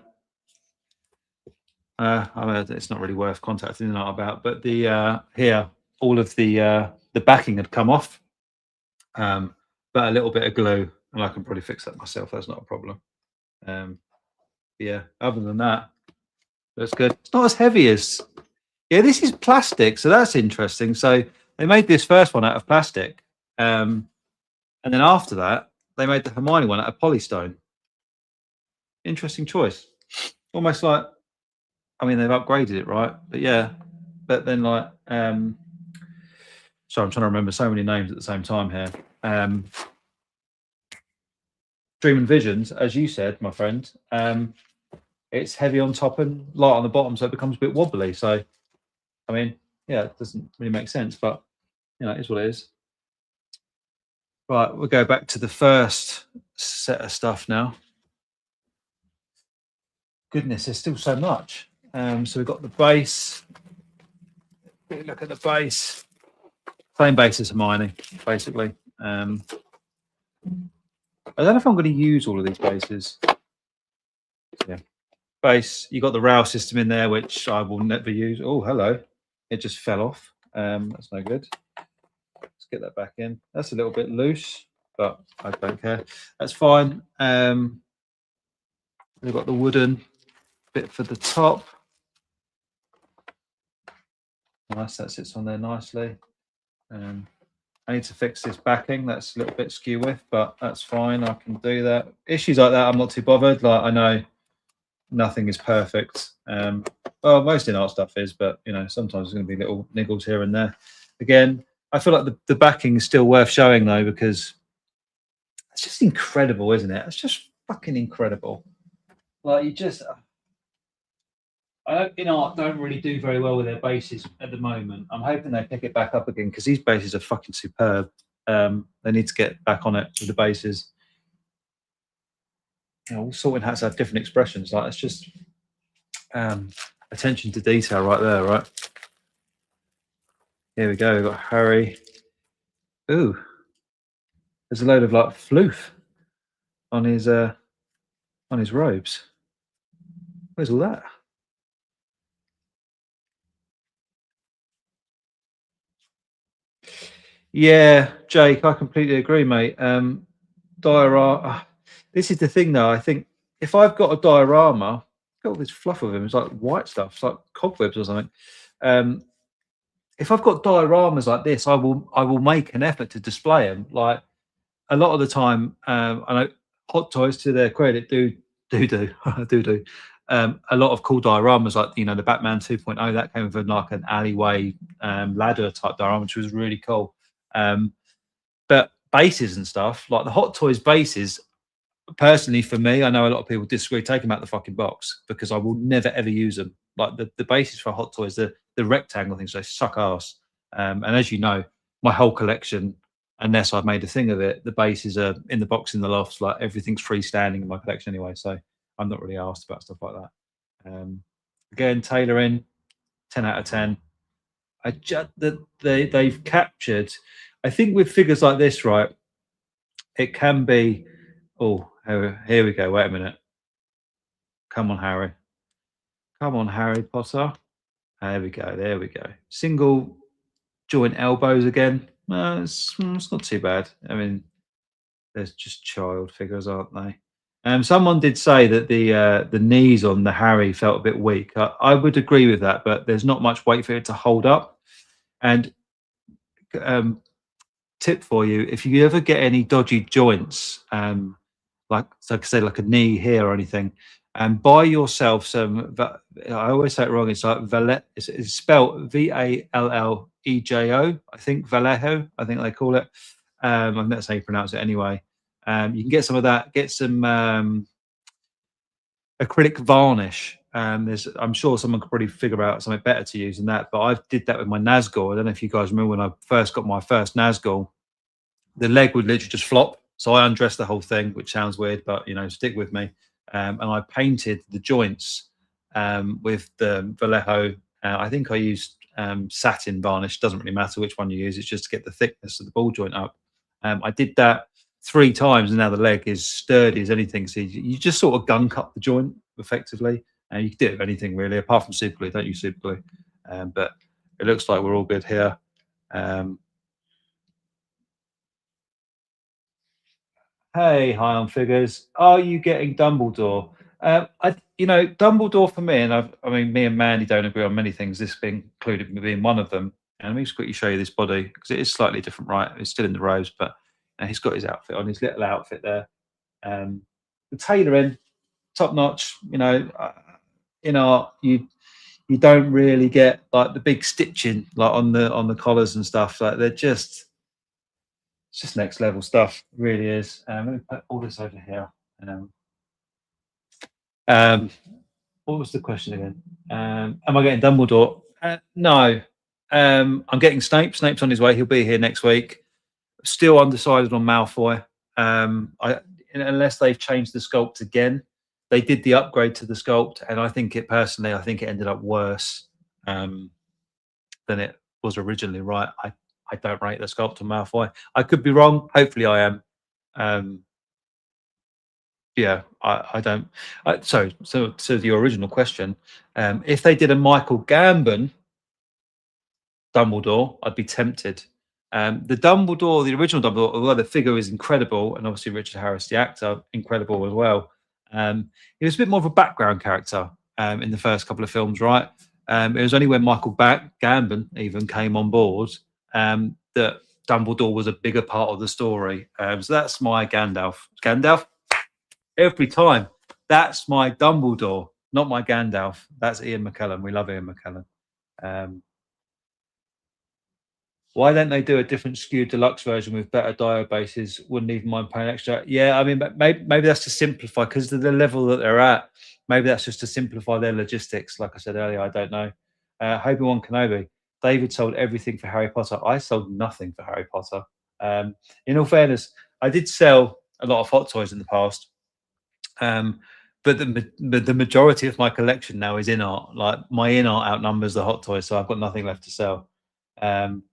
I mean, it's not really worth contacting InArt about, but the here, all of the backing had come off. But a little bit of glue, and I can probably fix that myself. That's not a problem. Yeah, other than that, that's good. It's not as heavy as, yeah, this is plastic, so that's interesting. So they made this first one out of plastic, and then after that, they made the Hermione one out of polystone. Interesting choice. Almost like, I mean, they've upgraded it, right? But yeah, but then like, sorry, I'm trying to remember so many names at the same time here. Dream and Visions, as you said, my friend, it's heavy on top and light on the bottom, so it becomes a bit wobbly. So, I mean, yeah, it doesn't really make sense, but you know, it is what it is. Right, we'll go back to the first set of stuff now. Goodness, there's still so much. So we've got the base. Look at the base. Same base as Hermione, basically. I don't know if I'm going to use all of these bases. Yeah. Base, you got the rail system in there, which I will never use. Oh, hello. It just fell off. That's no good. Let's get that back in. That's a little bit loose, but I don't care. That's fine. We've got the wooden bit for the top. Nice, that sits on there nicely. I need to fix this backing. That's a little bit skew with, but that's fine. I can do that. Issues like that, I'm not too bothered. Like, I know nothing is perfect. Well, most InArt stuff is, but you know, sometimes there's going to be little niggles here and there. Again, I feel like the backing is still worth showing though, because it's just incredible, isn't it? It's just fucking incredible. Like, you just, I hope InArt don't really do very well with their bases at the moment. I'm hoping they pick it back up again because these bases are fucking superb. They need to get back on it with the bases. You know, all sorting hats have different expressions. Like, it's just attention to detail right there, right? Here we go. We've got Harry. Ooh, there's a load of like floof on his on his robes. Where's all that? Yeah, Jake, I completely agree, mate. Diorama. This is the thing, though. I think if I've got a diorama, got all this fluff of him. It's like white stuff. It's like cobwebs or something. Um, if I've got dioramas like this, I will make an effort to display them. Like a lot of the time, I know Hot Toys, to their credit, do do a lot of cool dioramas, like the Batman 2.0 that came with like an alleyway ladder type diorama, which was really cool. But bases and stuff like the Hot Toys bases, personally for me, I know a lot of people disagree. Take them out the fucking box because I will never ever use them. Like the bases for Hot Toys, the rectangle things, they suck ass. And as you know, my whole collection, unless I've made a thing of it, the bases are in the box in the lofts. Like everything's freestanding in my collection anyway, so I'm not really asked about stuff like that. Again, tailoring, 10 out of 10. I just that they've captured. I think with figures like this, right? It can be. Oh, here we go. Wait a minute. Come on, Harry. Come on, Harry Potter. There we go. There we go. Single joint elbows again. It's not too bad. I mean, there's just child figures, aren't they? Someone did say that the knees on the Harry felt a bit weak. I would agree with that, but there's not much weight for it to hold up. And um, tip for you: if you ever get any dodgy joints, like I say, like a knee here or anything, and buy yourself some. I always say it wrong. It's like Valet. It's spelled Vallejo. I think Vallejo. I think they call it. I think that's how you pronounce it anyway. You can get some of that. Get some acrylic varnish. I'm sure someone could probably figure out something better to use than that. But I did that with my Nazgul. I don't know if you guys remember when I first got my first Nazgul, the leg would literally just flop. So I undressed the whole thing, which sounds weird, but stick with me. And I painted the joints with the Vallejo. I think I used satin varnish. Doesn't really matter which one you use. It's just to get the thickness of the ball joint up. I did that 3 times, and now the leg is sturdy as anything. So you just sort of gunk up the joint effectively, and you can do it with anything really, apart from super glue. Don't use super glue. But it looks like we're all good here. Hey, high on figures. Are you getting Dumbledore? Dumbledore for me, and I mean, me and Mandy don't agree on many things. This being included being one of them. And let me just quickly show you this body because it is slightly different, right? It's still in the robes, but he's got his outfit on, his little outfit there. The tailoring, top notch. In art, you don't really get like the big stitching like on the collars and stuff. Like they're just it's just next level stuff. It really is. Let me put all this over here. Um, um, what was the question again? Am I getting Dumbledore? No. I'm getting Snape. Snape's on his way. He'll be here next week. Still undecided on Malfoy. Unless they've changed the sculpt again. They did the upgrade to the sculpt, and I think it ended up worse than it was originally. Right. I don't rate the sculpt on Malfoy. I could be wrong. Hopefully, I am. Um, yeah, I don't. So the original question, if they did a Michael Gambon Dumbledore, I'd be tempted. The original Dumbledore, although the figure is incredible, and obviously Richard Harris, the actor, incredible as well. He was a bit more of a background character in the first couple of films, right? It was only when Michael Gambon even came on board that Dumbledore was a bigger part of the story. So that's my Gandalf. Gandalf every time. That's my Dumbledore, not my Gandalf. That's Ian McKellen. We love Ian McKellen. Um, Why don't they do a different SKU deluxe version with better diode bases? Wouldn't even mind paying extra. Yeah, I mean, maybe that's to simplify because of the level that they're at. Maybe that's just to simplify their logistics. Like I said earlier, I don't know. Obi-Wan Kenobi. David sold everything for Harry Potter. I sold nothing for Harry Potter. In all fairness, I did sell a lot of Hot Toys in the past, but the majority of my collection now is in art. Like my in art outnumbers the Hot Toys, so I've got nothing left to sell. Um,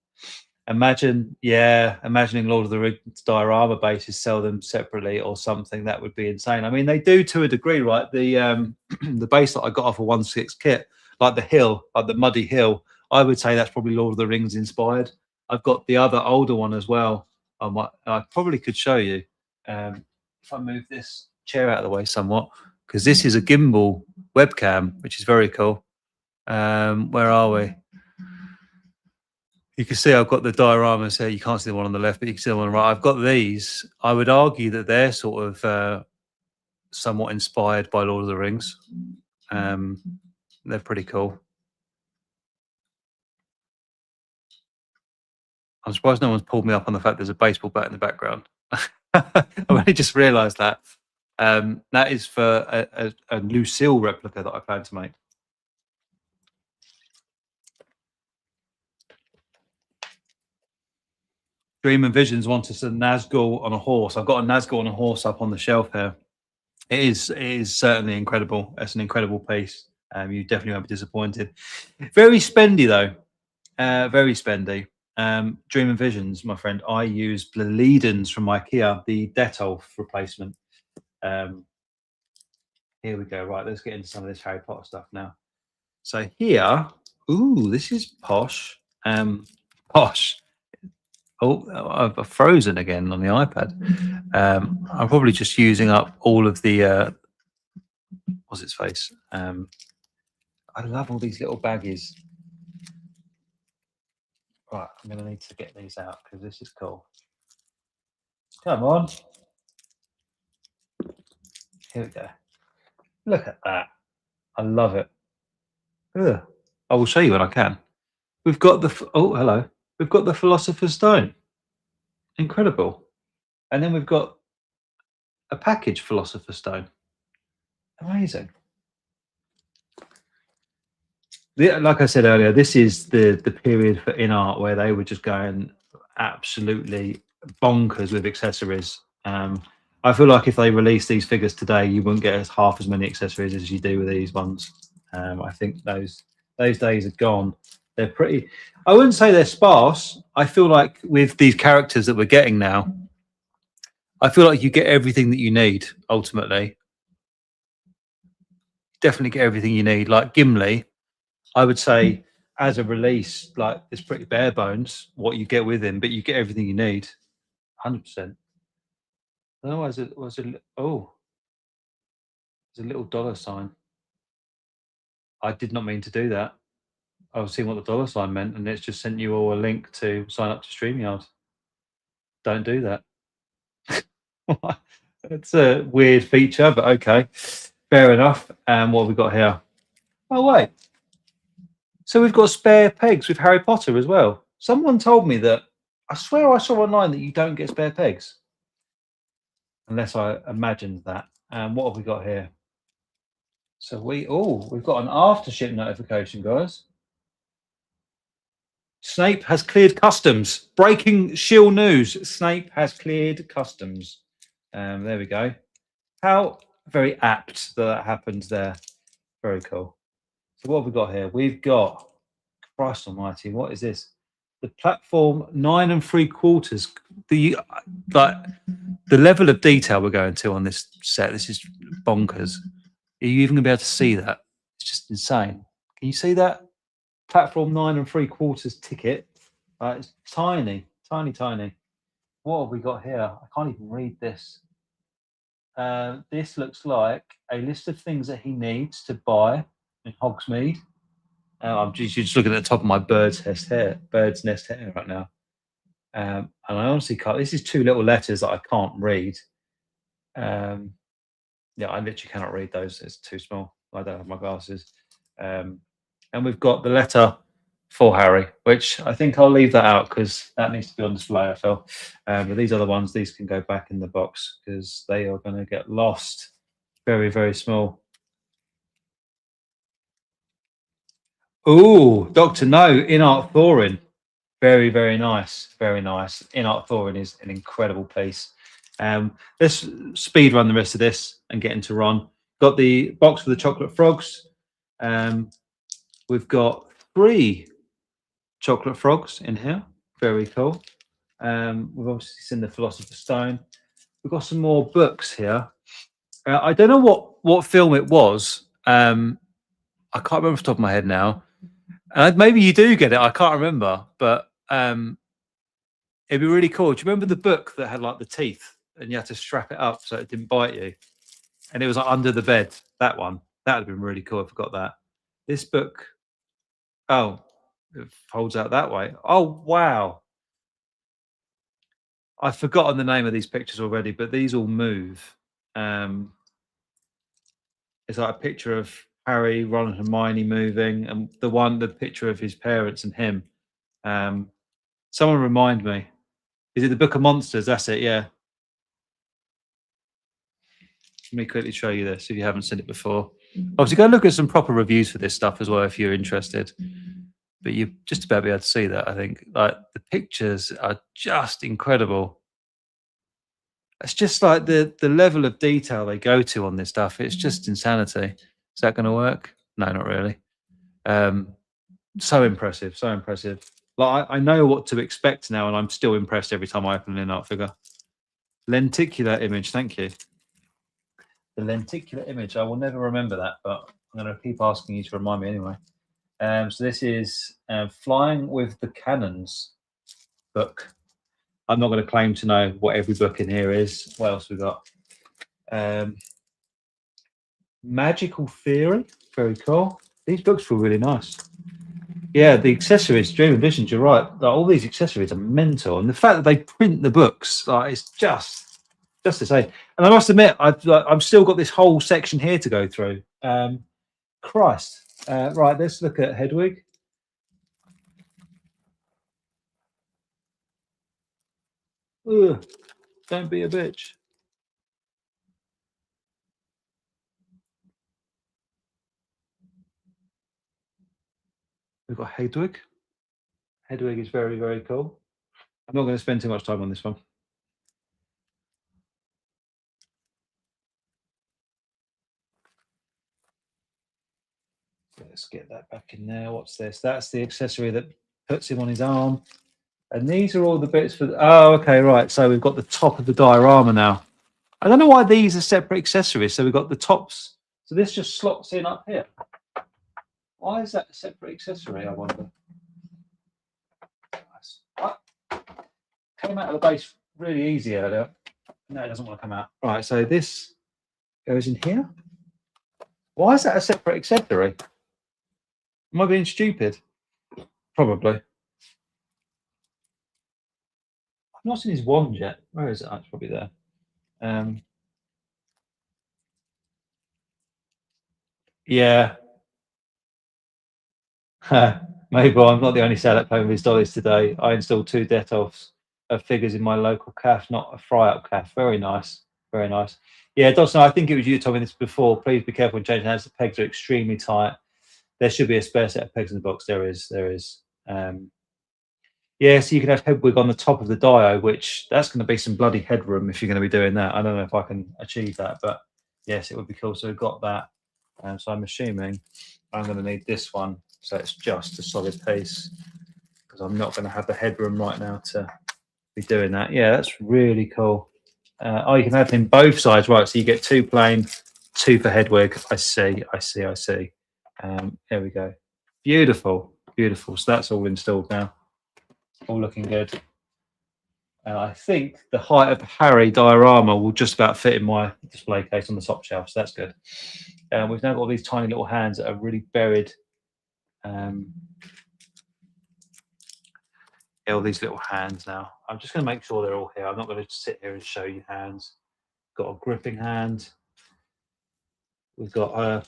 imagining Lord of the Rings diorama bases, sell them separately or something. That would be insane. I mean, they do to a degree, right? The the base that I got off a 1/6 kit, like the hill, like the muddy hill, I would say that's probably Lord of the Rings inspired. I've got the other older one as well. I probably could show you if I move this chair out of the way somewhat, because this is a gimbal webcam, which is very cool. Where are we? You can see I've got the dioramas here. You can't see the one on the left, but you can see the one on the right. I've got these. I would argue that they're sort of somewhat inspired by Lord of the Rings. They're pretty cool. I'm surprised no one's pulled me up on the fact there's a baseball bat in the background. I've only just realised that. That is for a Lucille replica that I plan to make. Dream and Visions wants us a Nazgul on a horse. I've got a Nazgul on a horse up on the shelf here. It is certainly incredible. It's an incredible piece. You definitely won't be disappointed. Very spendy though. Very spendy. Dream and Visions, my friend. I use Bleedens from IKEA, the Dettol replacement. Here we go. Right, let's get into some of this Harry Potter stuff now. So here, ooh, this is posh. Posh. Oh, I've frozen again on the iPad. I'm probably just using up all of the what's its face. I love all these little baggies. Right, I'm going to need to get these out because this is cool. Come on. Here we go. Look at that. I love it. Ugh. I will show you when I can. We've got the, oh, hello. We've got the Philosopher's Stone. Incredible. And then we've got a package Philosopher's Stone. Amazing. Like I said earlier, this is the period for InArt where they were just going absolutely bonkers with accessories. I feel like if they release these figures today, you wouldn't get half as many accessories as you do with these ones. I think those days are gone. They're pretty. I wouldn't say they're sparse. I feel like with these characters that we're getting now, I feel like you get everything that you need ultimately. Definitely get everything you need. Like Gimli, I would say as a release, like it's pretty bare bones what you get with him, but you get everything you need. 100%. Otherwise, it was oh, there's a little dollar sign. I did not mean to do that. I was seeing what the dollar sign meant, and it's just sent you all a link to sign up to StreamYard. Don't do that. It's a weird feature, but okay, fair enough. And what have we got here? Oh wait, so we've got spare pegs with Harry Potter as well. Someone told me that. I swear I saw online that you don't get spare pegs, unless I imagined that. And what have we got here? So we've got an aftership notification, guys. Snape has cleared customs. Breaking shill news. Snape has cleared customs. There we go. How very apt that happened there. Very cool. So what have we got here? We've got, Christ almighty, what is this? The platform 9 3/4. The level of detail we're going to on this set. This is bonkers. Are you even gonna be able to see that? It's just insane. Can you see that? Platform 9 3/4 ticket. It's tiny, tiny, tiny. What have we got here? I can't even read this. This looks like a list of things that he needs to buy in Hogsmeade. I'm just looking at the top of my bird's nest hair right now. And I honestly can't. This is 2 little letters that I can't read. Yeah, I literally cannot read those. It's too small. I don't have my glasses. And we've got the letter for Harry, which I think I'll leave that out because that needs to be on display, I feel. But these other ones, these can go back in the box because they are going to get lost. Very, very small. Oh, Dr. No, InArt Thorin. Very, very nice. Very nice. InArt Thorin is an incredible piece. Let's speed run the rest of this and get into Ron. Got the box for the chocolate frogs. We've got 3 chocolate frogs in here. Very cool. We've obviously seen the Philosopher's Stone. We've got some more books here. I don't know what film it was. I can't remember off the top of my head now. Maybe you do get it. I can't remember, but it'd be really cool. Do you remember the book that had like the teeth and you had to strap it up so it didn't bite you? And it was like under the bed. That one. That would have been really cool. I forgot that. This book. Oh, it folds out that way. Oh, wow. I've forgotten the name of these pictures already, but these all move. It's like a picture of Harry, Ron, and Hermione moving, and the picture of his parents and him. Someone remind me. Is it the Book of Monsters? That's it. Yeah. Let me quickly show you this if you haven't seen it before. Obviously, go look at some proper reviews for this stuff as well if you're interested. But you just about be able to see that. I think like the pictures are just incredible. It's just like the level of detail they go to on this stuff. It's just insanity. Is that going to work? No, not really. So impressive, so impressive. Like I know what to expect now, and I'm still impressed every time I open an InArt figure. Lenticular image, thank you. The lenticular image. I will never remember that, but I'm going to keep asking you to remind me anyway. So this is Flying with the Cannons book. I'm not going to claim to know what every book in here is. What else we got? Magical Theory. Very cool. These books feel really nice. Yeah, the accessories, Dream and Visions, you're right. Like, all these accessories are mental. And the fact that they print the books, like, it's just to say. And I must admit, I've still got this whole section here to go through. Christ. Right, let's look at Hedwig. Ugh, don't be a bitch. We've got Hedwig. Hedwig is very, very cool. I'm not going to spend too much time on this one. Let's get that back in there. What's this? That's the accessory that puts him on his arm. And these are all the bits for... Oh, okay, right. So we've got the top of the diorama now. I don't know why these are separate accessories. So we've got the tops. So this just slots in up here. Why is that a separate accessory, I wonder? What? Came out of the base really easy earlier. No, it doesn't want to come out. Right, so this goes in here. Why is that a separate accessory? Am I being stupid? Probably. I've not seen his wand yet. Where is it? Oh, it's probably there. Yeah. Mabel, I'm not the only seller playing with his dollies today. I installed 2 Detolfs of figures in my local calf, not a fry-up calf. Very nice. Very nice. Yeah, Dawson, I think it was you told me this before. Please be careful when changing hands. The pegs are extremely tight. There should be a spare set of pegs in the box. There is. Yeah, so you can have Hedwig on the top of the dio, which that's going to be some bloody headroom if you're going to be doing that. I don't know if I can achieve that, but yes, it would be cool. So we've got that. So I'm assuming I'm going to need this one. So it's just a solid piece because I'm not going to have the headroom right now to be doing that. Yeah, that's really cool. Oh, you can have them both sides, right? So you get 2 plain, 2 for Hedwig. I see. There we go. Beautiful. So that's all installed now. All looking good. I think the height of Harry diorama will just about fit in my display case on the top shelf, so that's good. We've now got these tiny little hands that are really buried. All these little hands now. I'm just going to make sure they're all here. I'm not going to sit here and show you hands. Got a gripping hand. We've got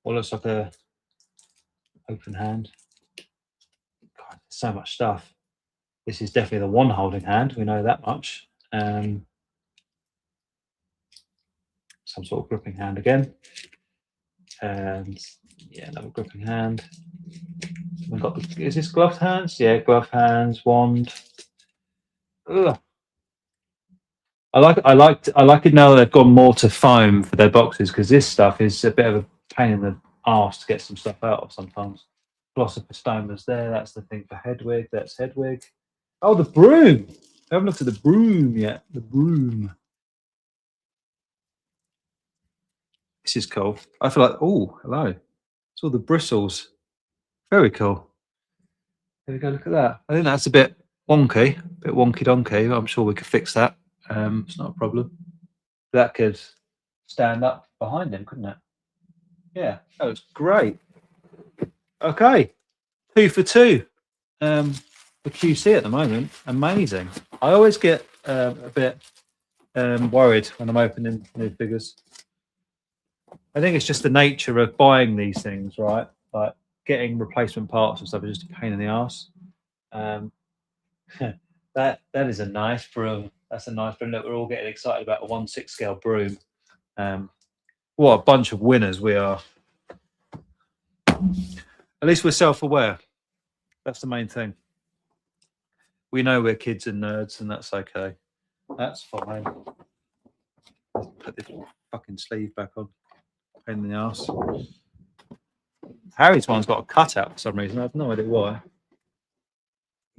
what looks like a open hand. God, so much stuff. This is definitely the one holding hand. We know that much. Some sort of gripping hand again. And yeah, another gripping hand. We've got is this gloved hands? Yeah, gloved hands, wand. Ugh. I like it now that they've gone more to foam for their boxes because this stuff is a bit of a pain in the arse to get some stuff out of sometimes. Philosopher's Stone was there. That's the thing for Hedwig. That's Hedwig. Oh, the broom. I haven't looked at the broom yet. The broom. This is cool. I feel like, oh, hello. It's all the bristles. Very cool. There we go. Look at that. I think that's a bit wonky, donkey. I'm sure we could fix that. It's not a problem. That could stand up behind him, couldn't it? Yeah, that was great. Okay, 2 for 2 for QC at the moment. Amazing. I always get a bit worried when I'm opening new figures. I think it's just the nature of buying these things, right? Like getting replacement parts and stuff is just a pain in the ass. Um, that is a nice broom. That's a nice broom. Look, we're all getting excited about a 1/6 scale broom. What a bunch of winners we are. At least we're self-aware. That's the main thing. We know we're kids and nerds, and that's okay. That's fine. Put this fucking sleeve back on. Pain in the ass. Harry's one's got a cutout for some reason. I have no idea why.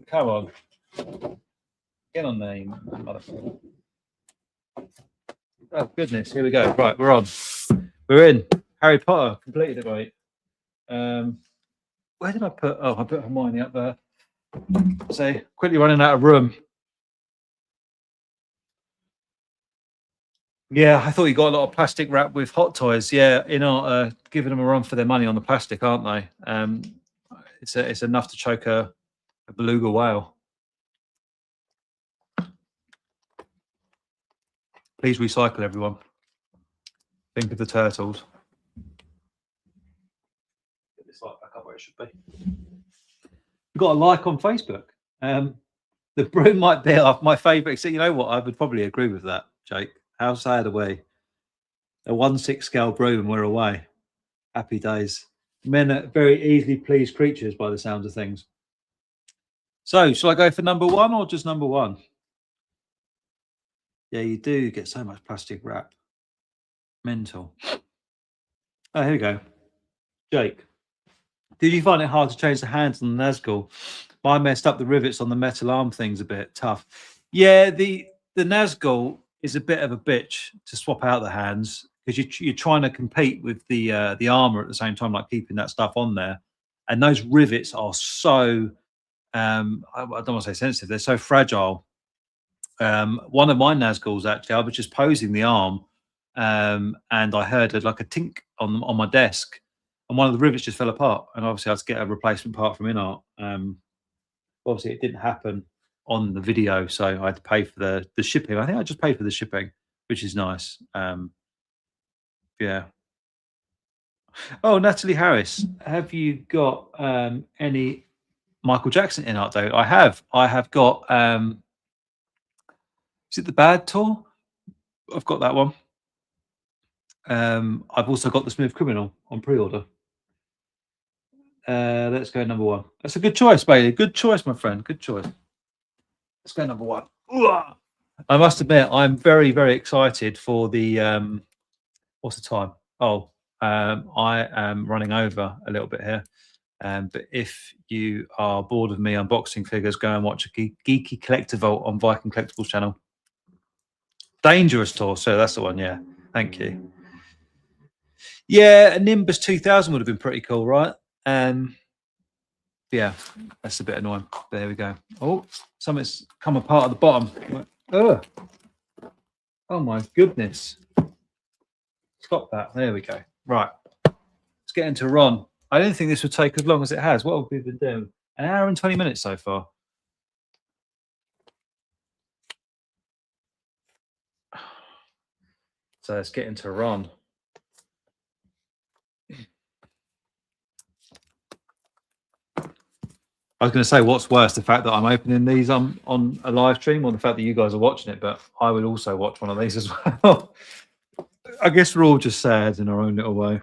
Come on. Get on there, you motherfucker. Oh, goodness. Here we go. Right, we're on. We're in. Harry Potter. Completed it, mate. Where did I put? Oh, I put Hermione up there. So, quickly running out of room. Yeah, I thought you got a lot of plastic wrap with Hot Toys. Yeah, InArt giving them a run for their money on the plastic, aren't they? It's enough to choke a beluga whale. Please recycle, everyone. Think of the turtles. Get this light back up where it should be. We've got a like on Facebook. The broom might be my favourite. So you know what? I would probably agree with that, Jake. How sad are we? A 1/6 scale broom and we're away. Happy days. Men are very easily pleased creatures by the sounds of things. So, shall I go for number 1 or just number 1? Yeah, you do get so much plastic wrap. Mental. Oh, here we go. Jake, did you find it hard to change the hands on the Nazgul? I messed up the rivets on the metal arm things a bit. Tough. Yeah, the Nazgul is a bit of a bitch to swap out the hands because you're trying to compete with the armor at the same time, like keeping that stuff on there. And those rivets are so I don't want to say sensitive; they're so fragile. One of my Nazguls actually, I was just posing the arm, and I heard like a tink on my desk, and one of the rivets just fell apart. And obviously, I had to get a replacement part from InArt. Obviously, it didn't happen on the video, so I had to pay for the shipping. I think I just paid for the shipping, which is nice. Yeah. Oh, Natalie Harris, have you got any Michael Jackson InArt though? I have. I have got. Is it the Bad Tour? I've got that one. I've also got the Smooth Criminal on pre-order. Let's go number 1. That's a good choice, Bailey. Good choice, my friend. Good choice. Let's go number 1. I must admit, I'm very, very excited for the. What's the time? Oh, I am running over a little bit here. But if you are bored of me unboxing figures, go and watch a Geeky Collector Vault on Viking Collectibles channel. Dangerous Tour, so that's the one. Yeah, thank you. Yeah, a Nimbus 2000 would have been pretty cool, right? Yeah, that's a bit annoying. There we go. Oh, something's come apart at the bottom. Oh, oh my goodness. Stop that. There we go. Right. Let's get into Ron. I didn't think this would take as long as it has. What have we been doing? An hour and 20 minutes so far. So let's get into Ron. I was going to say, what's worse, the fact that I'm opening these on a live stream or the fact that you guys are watching it, but I would also watch one of these as well. I guess we're all just sad in our own little way.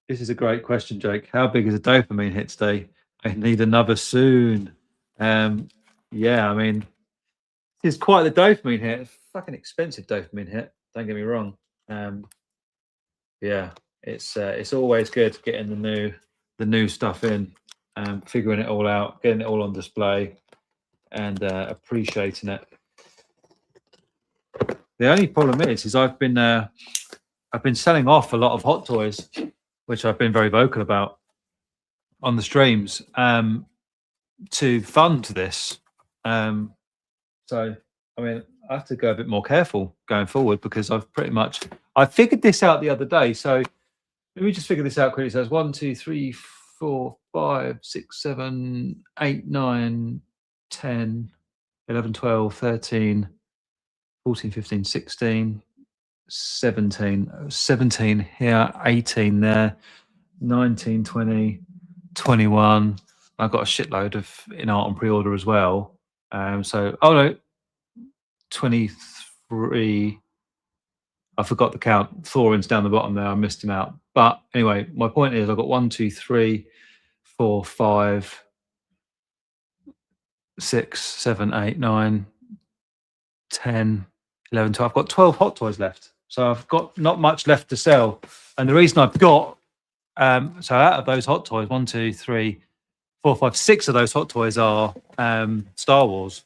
This is a great question, Jake. How big is a dopamine hit today? I need another soon. Yeah, I mean, it's quite the dopamine hit. Fucking expensive dopamine hit. Don't get me wrong. Yeah, it's always good getting the new stuff in. figuring it all out, getting it all on display, and appreciating it. The only problem is I've been selling off a lot of hot toys, which I've been very vocal about on the streams, to fund this. So, I mean, I have to go a bit more careful going forward because I figured this out the other day. So let me just figure this out quickly. So it's 1, 2, 3, 4, 5, 6, 7, 8, 9, 10, 11, 12, 13, 14, 15, 16, 17 here, 18 there, 19, 20, 21. I've got a shitload of InArt on pre-order as well. So, oh no, 23. I forgot the count. Thorin's down the bottom there. I missed him out. But anyway, my point is I've got 1, 2, 3, 4, 5, 6, 7, 8, 9, 10, 11, 12. I've got 12 hot toys left. So I've got not much left to sell. And the reason I've got, so out of those hot toys, 1, 2, 3, 4, 5, 6 of those hot toys are Star Wars.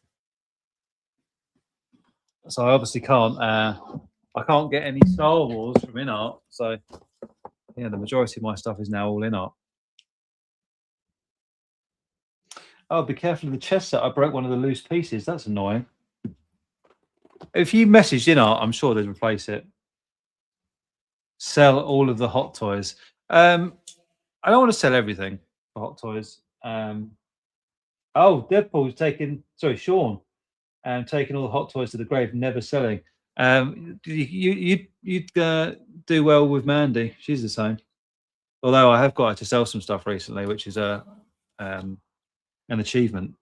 So I obviously can't, I can't get any Star Wars from InArt. So yeah, the majority of my stuff is now all InArt. Oh, be careful of the chess set. I broke one of the loose pieces. That's annoying. If you message InArt, I'm sure they'd replace it. Sell all of the hot toys. I don't want to sell everything for hot toys. Oh, Deadpool's taking, sorry, Sean, taking all the hot toys to the grave, never selling. You'd do well with Mandy. She's the same. Although I have got her to sell some stuff recently, which is an achievement.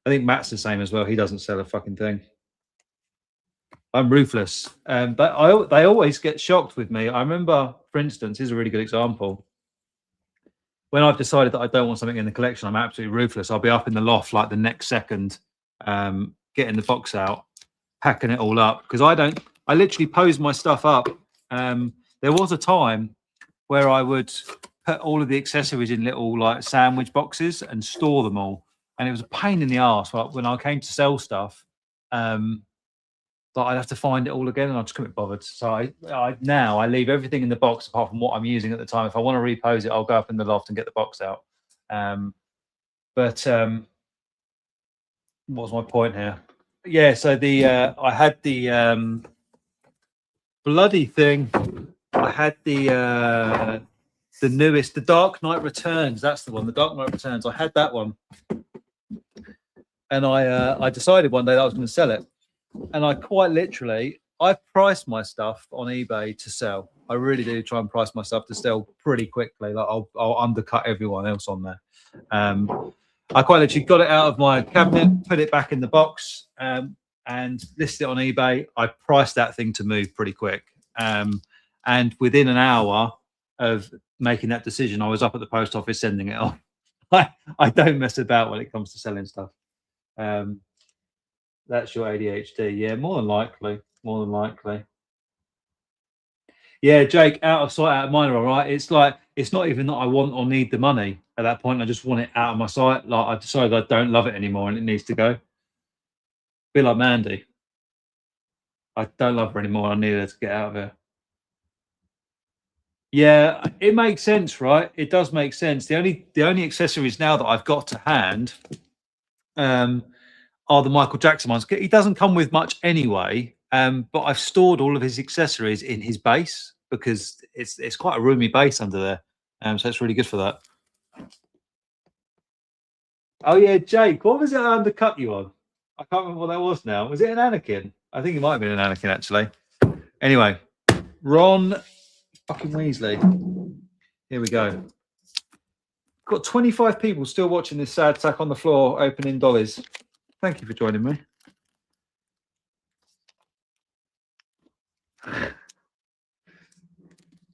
I think Matt's the same as well. He doesn't sell a fucking thing. I'm ruthless. But they always get shocked with me. I remember, for instance, here's a really good example. When I've decided that I don't want something in the collection, I'm absolutely ruthless. I'll be up in the loft like the next second, getting the box out, packing it all up. Because I literally pose my stuff up. There was a time where I would put all of the accessories in little like sandwich boxes and store them all. And it was a pain in the arse. Like, when I came to sell stuff, but I'd have to find it all again, and I just couldn't be bothered. So now I leave everything in the box apart from what I'm using at the time. If I want to repose it, I'll go up in the loft and get the box out. What was my point here? Yeah, so I had the bloody thing. I had the newest, the Dark Knight Returns. That's the one, the Dark Knight Returns. I had that one, and I decided one day that I was going to sell it. And I quite literally, I price my stuff on eBay to sell. I really do try and price my stuff to sell pretty quickly. Like I'll undercut everyone else on there. I quite literally got it out of my cabinet, put it back in the box, and listed it on eBay. I priced that thing to move pretty quick. And within an hour of making that decision, I was up at the post office sending it off. I don't mess about when it comes to selling stuff. That's your ADHD. Yeah, more than likely. More than likely. Yeah, Jake, out of sight, out of mind, all right? It's like, it's not even that I want or need the money at that point. I just want it out of my sight. Like, I decided I don't love it anymore and it needs to go. Be like Mandy. I don't love her anymore. I need her to get out of here. Yeah, it makes sense, right? It does make sense. The only accessories now that I've got to hand are the Michael Jackson ones. He doesn't come with much anyway, but I've stored all of his accessories in his base because it's quite a roomy base under there, so it's really good for that. Oh yeah, Jake, what was it I undercut you on? I can't remember what that was now. Was it an Anakin? I think it might have been an Anakin, actually. Anyway, Ron fucking Weasley. Here we go. Got 25 people still watching this sad sack on the floor opening dollies. Thank you for joining me.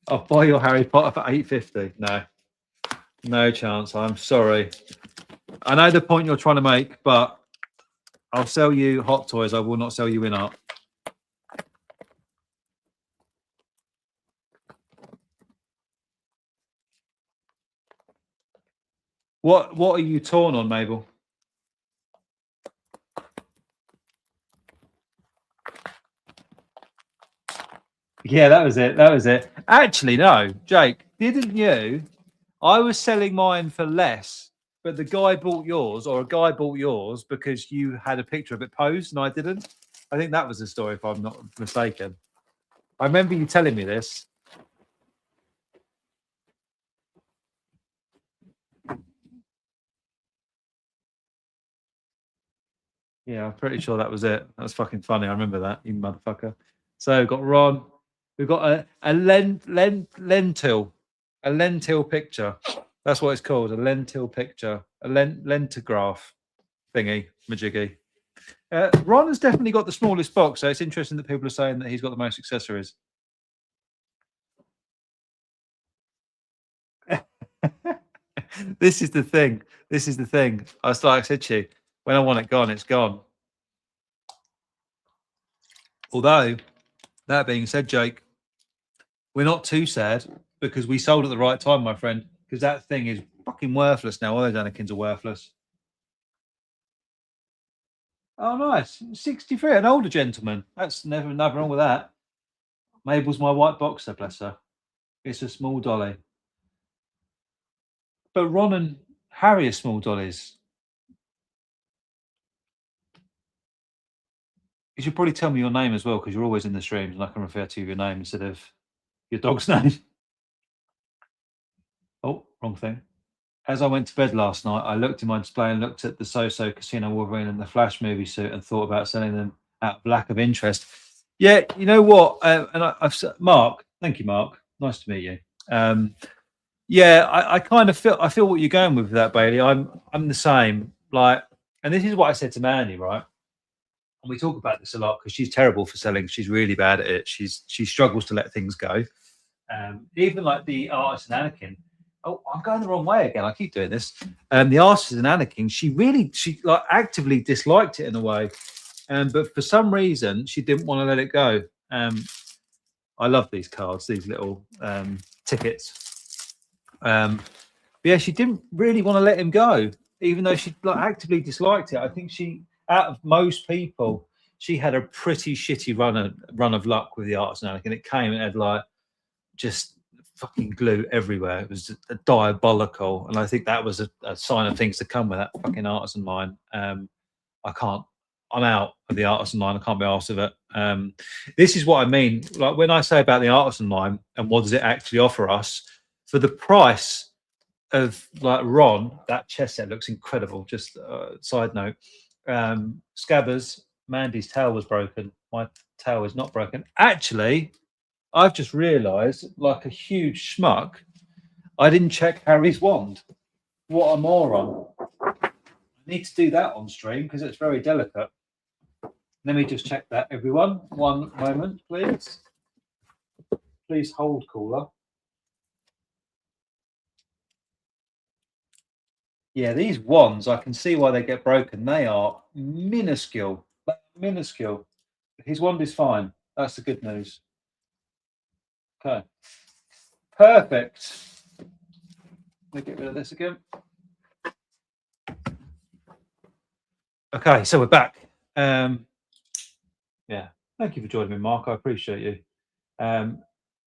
I'll buy your Harry Potter for $8.50. No chance. I'm sorry. I know the point you're trying to make, but I'll sell you hot toys. I will not sell you InArt. What are you torn on, Mabel? Yeah, that was it. That was it. Actually, no, Jake, didn't you? I was selling mine for less, but the guy bought yours, or a guy bought yours because you had a picture of it posed and I didn't. I think that was the story, if I'm not mistaken. I remember you telling me this. Yeah, I'm pretty sure that was it. That was fucking funny. I remember that, you motherfucker. So we've got Ron. We've got a lentil, a lentil picture. That's what it's called, a lentil picture, a lentograph thingy, majiggy. Ron has definitely got the smallest box, so it's interesting that people are saying that he's got the most accessories. This is the thing. This is the thing. I said to you, when I want it gone, it's gone. Although, that being said, Jake, we're not too sad because we sold at the right time, my friend, because that thing is fucking worthless now. All those Anakins are worthless. Oh, nice. 63, an older gentleman. That's never nothing wrong with that. Mabel's my white boxer, bless her. It's a small dolly. But Ron and Harry are small dollies. You should probably tell me your name as well, because you're always in the streams and I can refer to your name instead of your dog's name. Oh, wrong thing. As I went to bed last night, I looked in my display and looked at the So-So Casino Wolverine and the Flash movie suit and thought about selling them out of lack of interest. Yeah, you know what? I've Mark, thank you, Mark. Nice to meet you. Yeah, I kind of feel what you're going with that, Bailey. I'm the same. Like, and this is what I said to Mandy, right? And we talk about this a lot because she's terrible for selling. She's really bad at it. She struggles to let things go. Even like the artist and Anakin. Oh, I'm going the wrong way again. I keep doing this. The artist and Anakin. She like actively disliked it in a way, but for some reason she didn't want to let it go. I love these cards, these little tickets. But yeah, she didn't really want to let him go, even though she like actively disliked it. I think she, out of most people, she had a pretty shitty run of luck with the artist and Anakin. It came and had like just fucking glue everywhere. It was diabolical, and I think that was a sign of things to come with that fucking artisan line. I can't. I'm out of the artisan line. I can't be arsed of it. This is what I mean. Like when I say about the artisan line and what does it actually offer us for the price of like Ron, that chess set looks incredible. Just side note, Scabbers, Mandy's tail was broken. My tail is not broken. Actually, I've just realised, like a huge schmuck, I didn't check Harry's wand. What a moron. I need to do that on stream because it's very delicate. Let me just check that, everyone. One moment, please. Please hold, caller. Yeah, these wands, I can see why they get broken. They are minuscule. Minuscule. His wand is fine. That's the good news. Okay. Perfect. Let me get rid of this again. Okay, so we're back. Yeah, thank you for joining me, Mark. I appreciate you.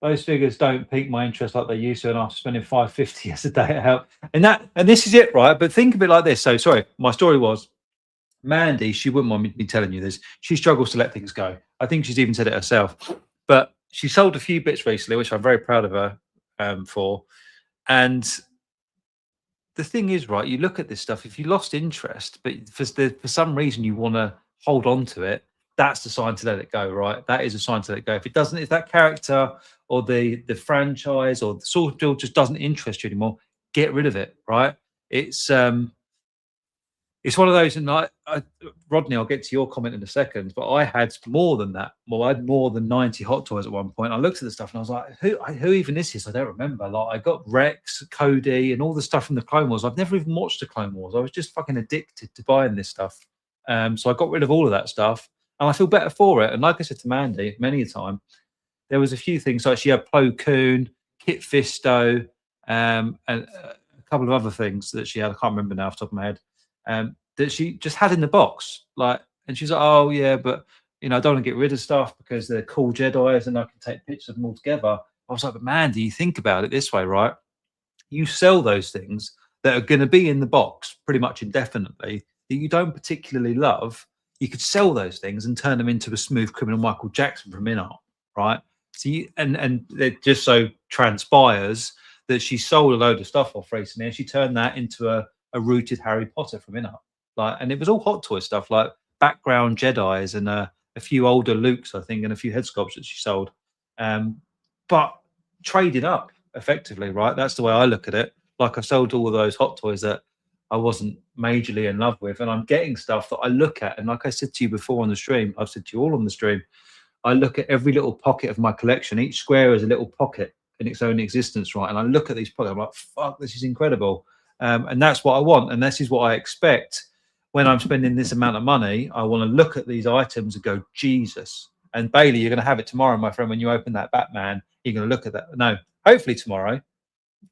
Those figures don't pique my interest like they used to, and after spending $5.50 yesterday at help. And this is it, right? But think of it like this. So sorry, my story was Mandy, she wouldn't mind me telling you this. She struggles to let things go. I think she's even said it herself. But she sold a few bits recently, which I'm very proud of her for. And the thing is, right, you look at this stuff, if you lost interest, but for some reason you want to hold on to it, that's the sign to let it go, right? That is a sign to let it go. If it doesn't, if that character or the franchise or the source build just doesn't interest you anymore, get rid of it, right? It's one of those, and Rodney, I'll get to your comment in a second, but I had more than that. Well, I had more than 90 Hot Toys at one point. I looked at the stuff and I was like, who even is this? I don't remember. Like, I got Rex, Cody, and all the stuff from the Clone Wars. I've never even watched the Clone Wars. I was just fucking addicted to buying this stuff. So I got rid of all of that stuff, and I feel better for it. And like I said to Mandy many a time, there was a few things, like she had Plo Koon, Kit Fisto, and a couple of other things that she had. I can't remember now off the top of my head. That she just had in the box, like, and she's like, "Oh yeah, but I don't want to get rid of stuff because they're cool Jedi's and I can take pictures of them all together." I was like, "But man, do you think about it this way, right? You sell those things that are going to be in the box pretty much indefinitely that you don't particularly love. You could sell those things and turn them into a smooth criminal Michael Jackson from InArt, right? So and it just so transpires that she sold a load of stuff off recently, and she turned that into a rooted Harry Potter from InArt, like, and it was all hot toy stuff like background Jedi's and a few older Lukes, I think, and a few head sculpts that she sold, but traded up effectively, right? That's the way I look at it. Like, I sold all of those hot toys that I wasn't majorly in love with, and I'm getting stuff that I look at. And like I said to you before on the stream, I've said to you all on the stream, I look at every little pocket of my collection. Each square is a little pocket in its own existence, right? And I look at these pockets, I'm like, fuck, this is incredible. And that's what I want. And this is what I expect when I'm spending this amount of money. I want to look at these items and go, Jesus. And Bailey, you're going to have it tomorrow, my friend, when you open that Batman. You're going to look at that. No, hopefully tomorrow.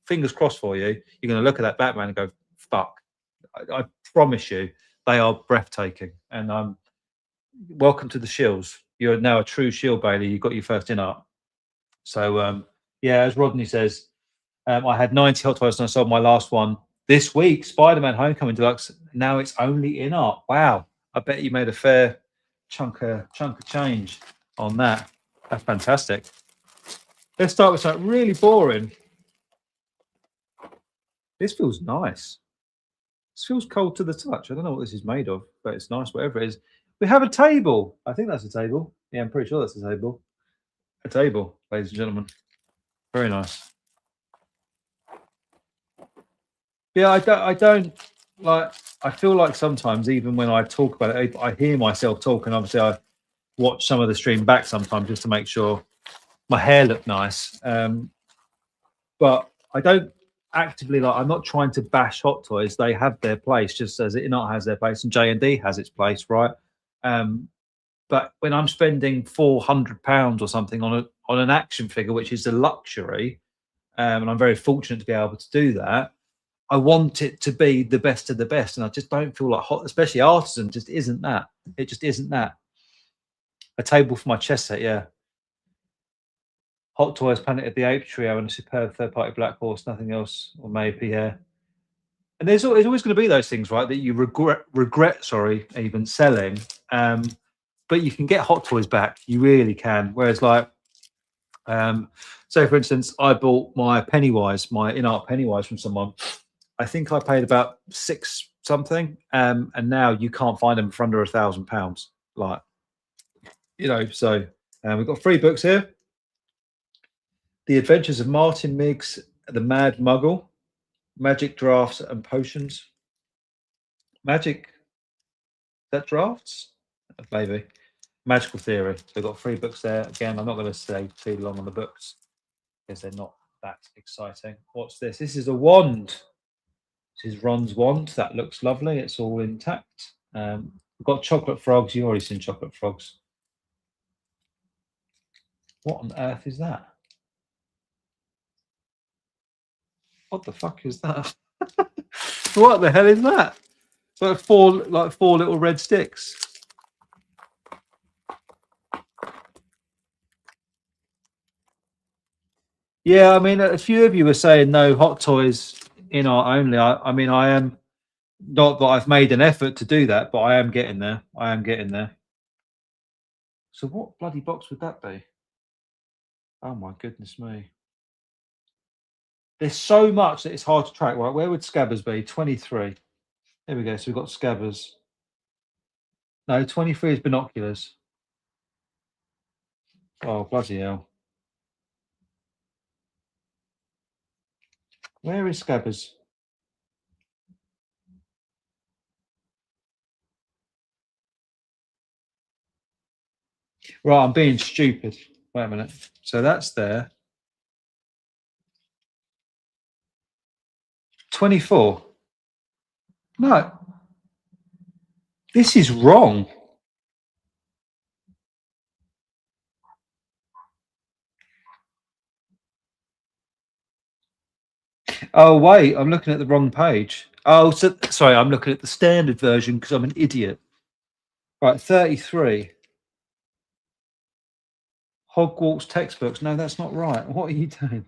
Fingers crossed for you. You're going to look at that Batman and go, fuck. I promise you, they are breathtaking. And welcome to the Shills. You're now a true Shield, Bailey. You got your first InArt. So, yeah, as Rodney says, I had 90 hot toys and I sold my last one this week, Spider-Man Homecoming Deluxe. Now it's only InArt. Wow. I bet you made a fair chunk of change on that. That's fantastic. Let's start with something really boring. This feels nice. This feels cold to the touch. I don't know what this is made of, but it's nice, whatever it is. We have a table. I think that's a table. Yeah, I'm pretty sure that's a table. A table, ladies and gentlemen. Very nice. Yeah, I don't like. I feel like sometimes, even when I talk about it, I hear myself talk, and obviously I watch some of the stream back sometimes just to make sure my hair looked nice. But I don't actively, like, I'm not trying to bash hot toys. They have their place, just as InArt has their place and J&D has its place, right? But when I'm spending £400 or something on an action figure, which is a luxury, and I'm very fortunate to be able to do that, I want it to be the best of the best, and I just don't feel like hot, especially artisan, just isn't that. It just isn't that. A table for my chess set, yeah. Hot Toys, Planet of the Apes trio, and a superb third-party Black Horse. Nothing else, or maybe, yeah. And there's always going to be those things, right, that you regret, even selling. But you can get Hot Toys back. You really can. Whereas, like, so for instance, I bought my InArt Pennywise from someone. I think I paid about £6 something, and now you can't find them for under £1,000. Like, so we've got 3 books here: The Adventures of Martin Miggs, The Mad Muggle, Magic Drafts and Potions. Magic, is that drafts? Maybe. Magical Theory. So we've got 3 books there. Again, I'm not going to stay too long on the books because they're not that exciting. What's this? This is a wand. This is Ron's wand. That looks lovely. It's all intact. We've got chocolate frogs. You've already seen chocolate frogs. What on earth is that? What the fuck is that? What the hell is that? Like four little red sticks. Yeah, I mean, a few of you were saying no hot toys InArt only. I mean, I am not that I've made an effort to do that, but I am getting there. I am getting there. So what bloody box would that be? Oh my goodness me. There's so much that it's hard to track. Right, where would Scabbers be? 23. There we go. So we've got Scabbers. No, 23 is binoculars. Oh, bloody hell. Where is Scabbers? Right, I'm being stupid. Wait a minute. So that's there. 24. No. This is wrong. Oh wait, I'm looking at the wrong page. Oh, so sorry, I'm looking at the standard version because I'm an idiot. Right, 33. Hogwarts textbooks. No, that's not right. What are you doing?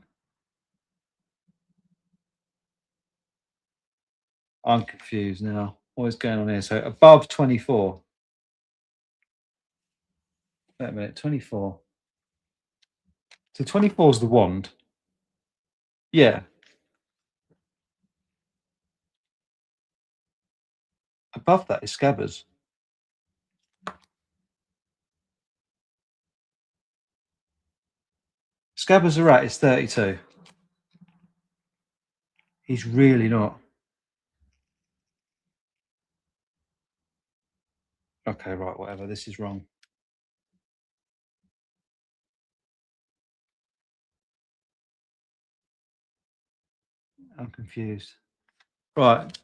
I'm confused now. What is going on here? So above 24. Wait a minute, 24. So 24 is the wand. Yeah. Above that is Scabbers. Scabbers a rat is 32. He's really not. Okay, right, whatever. This is wrong. I'm confused. Right.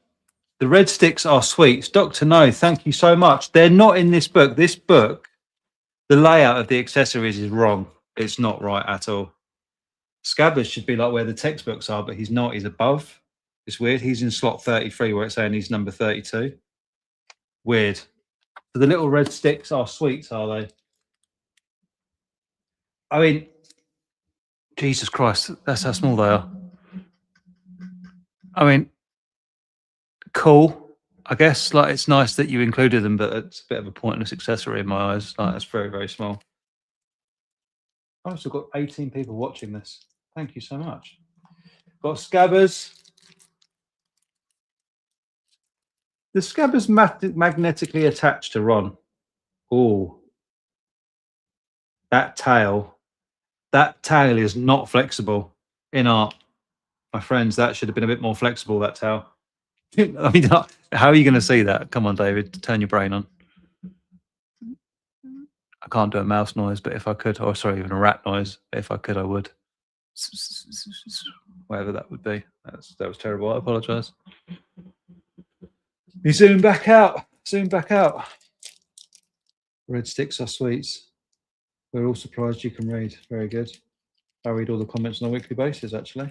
The red sticks are sweets. Dr. No, thank you so much. They're not in this book. This book, the layout of the accessories is wrong. It's not right at all. Scabbers should be like where the textbooks are, but he's not. He's above. It's weird. He's in slot 33 where it's saying he's number 32. Weird. So the little red sticks are sweets, are they? I mean, Jesus Christ, that's how small they are. I mean, cool. I guess like it's nice that you included them, but it's a bit of a pointless accessory in my eyes. Like it's very, very small. I've still got 18 people watching this. Thank you so much. Got Scabbers. The Scabbers magnetically attached to Ron. Oh, that tail. That tail is not flexible in art. My friends, that should have been a bit more flexible, that tail. I mean, how are you going to see that? Come on, David, turn your brain on. I can't do a mouse noise, but if I could, or sorry, even a rat noise, but if I could, I would. Whatever that would be. That was terrible. I apologise. You zoom back out. Zoom back out. Red sticks are sweets. We're all surprised you can read. Very good. I read all the comments on a weekly basis, actually.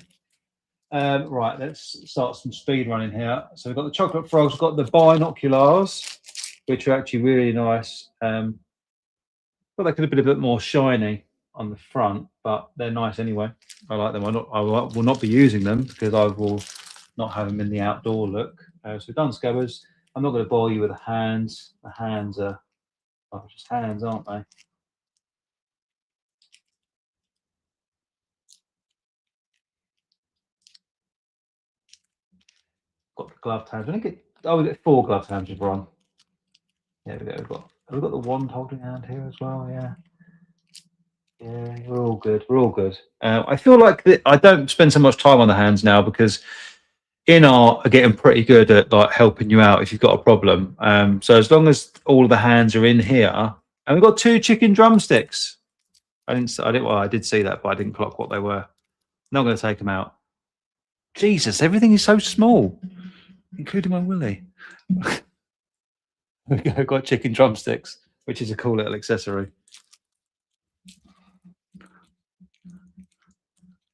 Right, let's start some speed running here. So we've got the chocolate frogs, we've got the binoculars, which are actually really nice. But they could have been a bit more shiny on the front, but they're nice anyway. I like them. I will not be using them because I will not have them in the outdoor look. So we've done Scabbers. I'm not going to bore you with the hands. The hands are just hands, aren't they? Got the glove hands. We get 4 glove hands with Ron. There we go. We've got the wand holding hand here as well. Yeah. Yeah, we're all good. We're all good. I feel like I don't spend so much time on the hands now because InArt are getting pretty good at like helping you out if you've got a problem. So as long as all of the hands are in here, and we've got 2 chicken drumsticks. Well, I did see that, but I didn't clock what they were. Not going to take them out. Jesus, everything is so small, including my willy. We've got chicken drumsticks, which is a cool little accessory.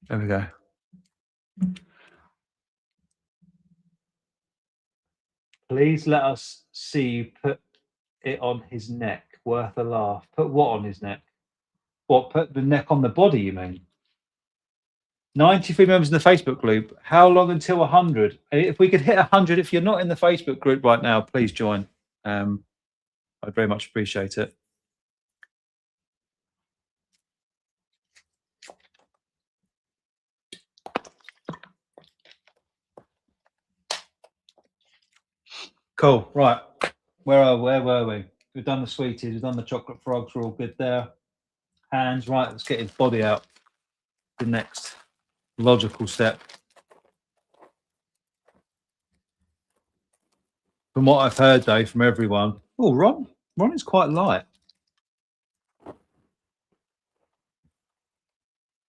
There we go. Please let us see you put it on his neck. Worth a laugh. Put what on his neck? What, put the neck on the body, you mean? 93 members in the Facebook group. How long until 100? If we could hit 100, if you're not in the Facebook group right now, please join. I'd very much appreciate it. Cool. Right. Where were we? We've done the sweeties. We've done the chocolate frogs. We're all good there. Hands. Right. Let's get his body out. The next logical step. From what I've heard, though, from everyone. Oh, Ron is quite light.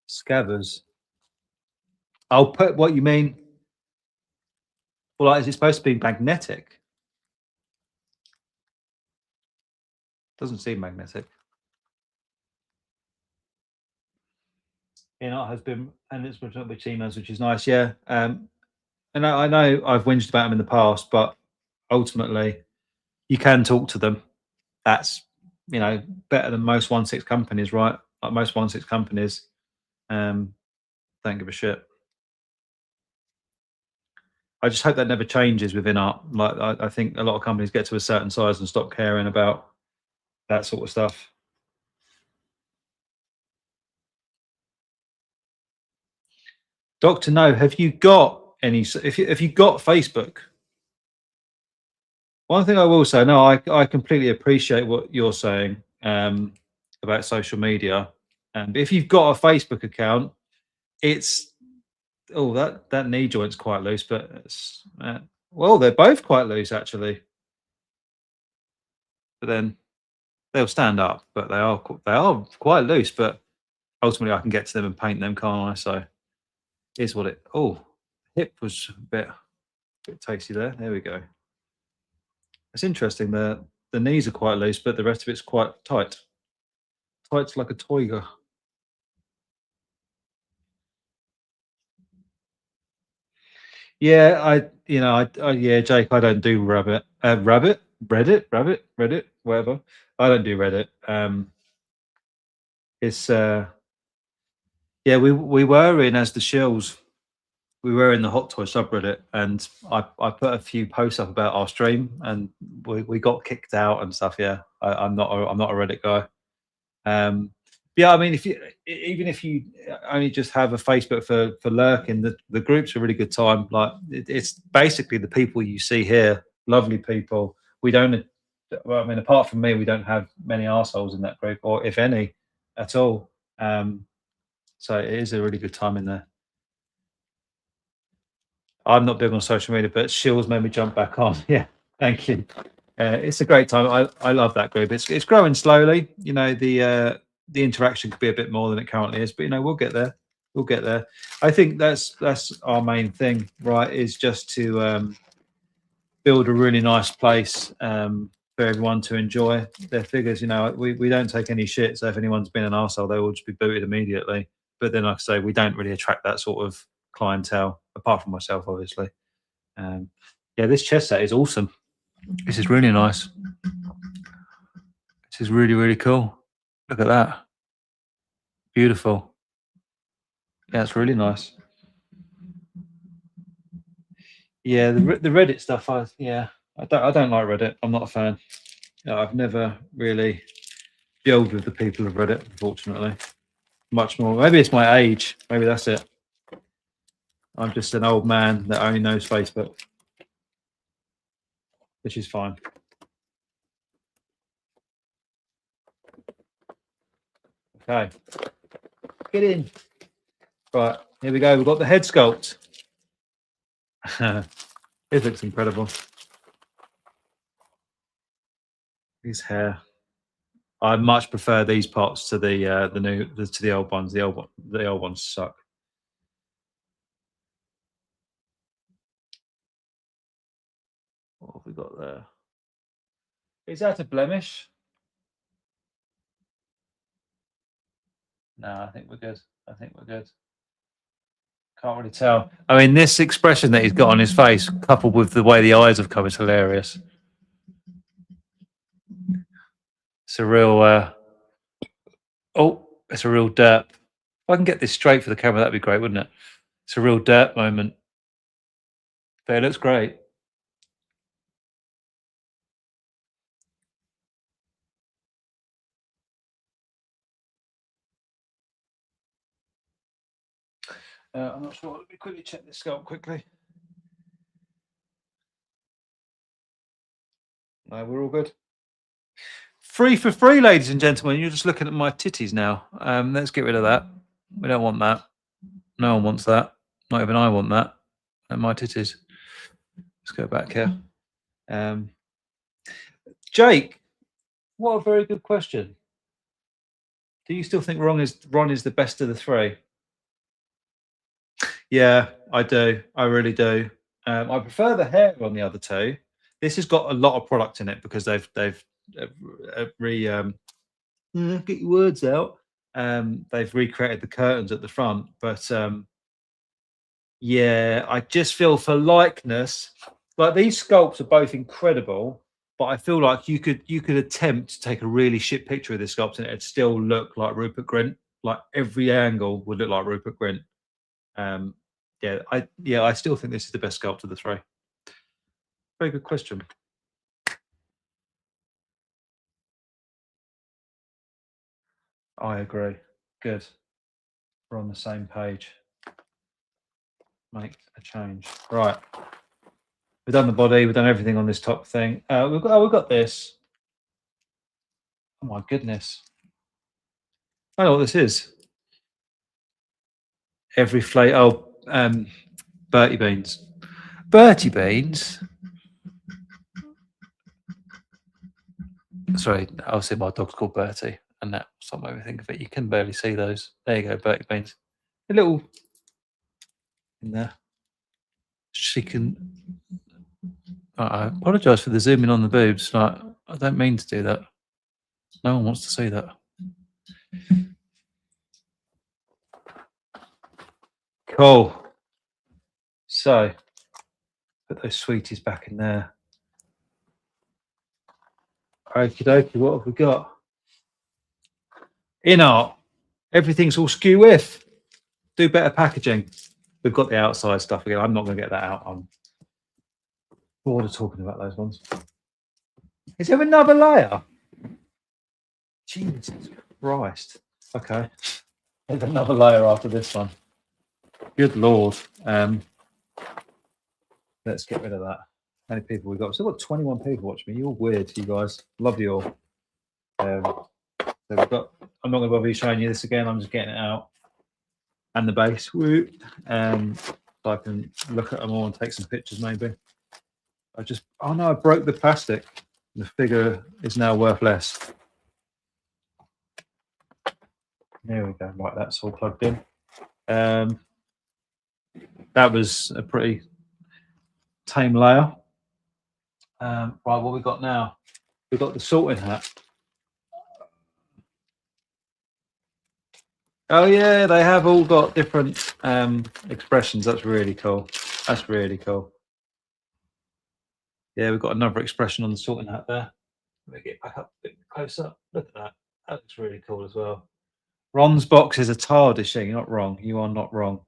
Scabbers. I'll put what you mean. Well, like, is it supposed to be magnetic? Doesn't seem magnetic. InArt has been, and it's been with emails, which is nice. Yeah. And I know I've whinged about them in the past, but ultimately you can talk to them. That's, better than most 1/6 companies, right? Like most 1/6 companies, um, don't give a shit. I just hope that never changes within art. Like I think a lot of companies get to a certain size and stop caring about that sort of stuff. Doctor No, have you got any? If you got Facebook, one thing I will say, no, I completely appreciate what you're saying about social media. But if you've got a Facebook account, it's that knee joint's quite loose, but well, they're both quite loose actually. But then they'll stand up, but they are quite loose. But ultimately, I can get to them and paint them, can't I? So here's what it. Oh, hip was a bit tasty there. There we go. It's interesting. The knees are quite loose, but the rest of it's quite tight. Tight like a toiger. Yeah, yeah, Jake, I don't do Reddit, whatever. I don't do Reddit. It's yeah, we were in as the shills. We were in the hot toy subreddit, and I put a few posts up about our stream, and we got kicked out and stuff. Yeah, I'm not a Reddit guy. Um, yeah, I mean, even if you only just have a Facebook for lurking, the group's a really good time. Like it's basically the people you see here, lovely people. We don't, well, I mean, apart from me, we don't have many arseholes in that group, or if any, at all. So it is a really good time in there. I'm not big on social media, but Shills made me jump back on. Yeah, thank you. It's a great time. I love that group. It's growing slowly. The interaction could be a bit more than it currently is, but we'll get there. We'll get there. I think that's our main thing, right? Is just to build a really nice place for everyone to enjoy their figures. We don't take any shit. So if anyone's been an arsehole, they will just be booted immediately. But then, like I say, we don't really attract that sort of clientele, apart from myself, obviously. Um, yeah, this chess set is awesome. This is really nice. This is really, really cool. Look at that. Beautiful. Yeah, it's really nice. Yeah, the Reddit stuff. I don't like Reddit. I'm not a fan. I've never really gelled with the people of Reddit, unfortunately. Much more. Maybe it's my age. Maybe that's it. I'm just an old man that only knows Facebook, which is fine. Okay, get in. Right, here we go. We've got the head sculpt. It looks incredible. His hair. I much prefer these parts to the old ones. The old ones suck. What have we got there? Is that a blemish? No, I think we're good. I think we're good. Can't really tell. I mean, this expression that he's got on his face, coupled with the way the eyes have come, is hilarious. It's a real. It's a real derp. If I can get this straight for the camera, that'd be great, wouldn't it? It's a real derp moment. But it looks great. I'm not sure. Let me quickly check this sculpt quickly. No, we're all good. Free for free, ladies and gentlemen. You're just looking at my titties now. Let's get rid of that. We don't want that. No one wants that. Not even I want that. And my titties. Let's go back here. Jake, what a very good question. Do you still think Ron is the best of the three? Yeah, I do. I really do. I prefer the hair on the other two. This has got a lot of product in it because they've get your words out. They've recreated the curtains at the front, but Yeah, I just feel for likeness, like these sculpts are both incredible, but I feel like you could attempt to take a really shit picture of this sculpt and it'd still look like Rupert Grint. Like every angle would look like Rupert Grint. Um, I still think this is the best sculpt of the three. Very good question. I agree. Good. We're on the same page. Make a change. Right. We've done the body. We've done everything on this top thing. We've got this. Oh my goodness. I know what this is. Every flake. Oh, Bertie beans. Bertie beans. Sorry, I was saying my dog's called Bertie, and that's what made me think of it. You can barely see those. There you go, Bertie beans. A little in there. She can. I apologise for the zooming on the boobs. Like, I don't mean to do that. No one wants to see that. Cool. So, put those sweeties back in there. Okie dokie, what have we got? InArt. Everything's all skew with. Do better packaging. We've got the outside stuff again. I'm not going to get that out. I'm bored of talking about those ones. Is there another layer? Jesus Christ. Okay. There's another layer after this one. Good Lord. Let's get rid of that. How many people we got? So we've got 21 people watching me. You're weird, you guys. Love you all. So we've got, I'm not going to bother you showing you this again. I'm just getting it out. And the base. Woo. So I can look at them all and take some pictures maybe. Oh no, I broke the plastic. The figure is now worth less. There we go. Right, that's all plugged in. That was a pretty tame layer. Right, what we got now? We've got the sorting hat. Oh yeah, they have all got different expressions. That's really cool. That's really cool. Yeah, we've got another expression on the sorting hat there. Let me get back up a bit closer. Look at that. That looks really cool as well. Ron's box is a TARDIS thing. You're not wrong. You are not wrong.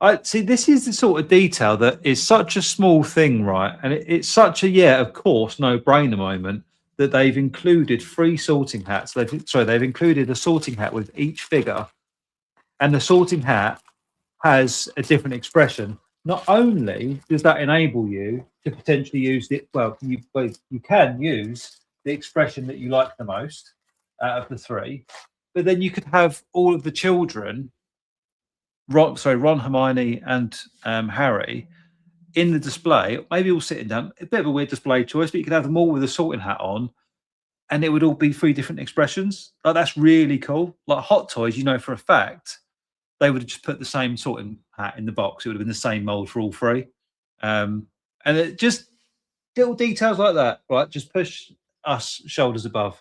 I see. This is the sort of detail that is such a small thing, right? And it's such a of course, no-brainer moment that they've included 3 sorting hats. They've included a sorting hat with each figure, and the sorting hat has a different expression. Not only does that enable you to potentially use it, you can use the expression that you like the most out of the 3, but then you could have all of the children, Ron, Hermione, and Harry, in the display, maybe all sitting down. A bit of a weird display choice, but you could have them all with a sorting hat on, and it would all be 3 different expressions. Like that's really cool. Like Hot Toys, you know for a fact they would have just put the same sorting hat in the box. It would have been the same mold for all 3. And it just little details like that, right? Just push us shoulders above.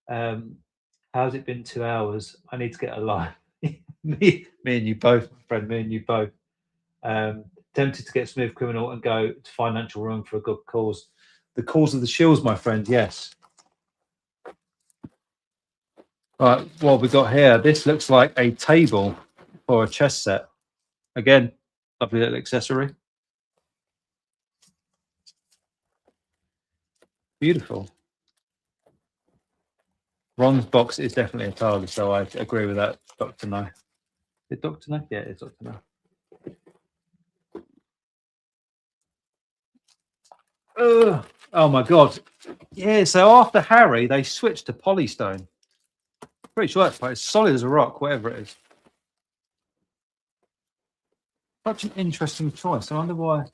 How's it been 2 hours? I need to get a life. me and you both, my friend. Me and you both. Tempted to get Smooth Criminal and go to financial ruin for a good cause. The cause of the Shields, my friend. Yes. Right, what have we got here? This looks like a table for a chess set. Again, lovely little accessory. Beautiful. Ron's box is definitely a TARDIS, so I agree with that, Dr. No. Is it Dr. No? Yeah, it's Dr. No. Oh my God. Yeah, so after Harry, they switched to Polystone. Pretty sure that's it's solid as a rock, whatever it is. Such an interesting choice. I wonder why.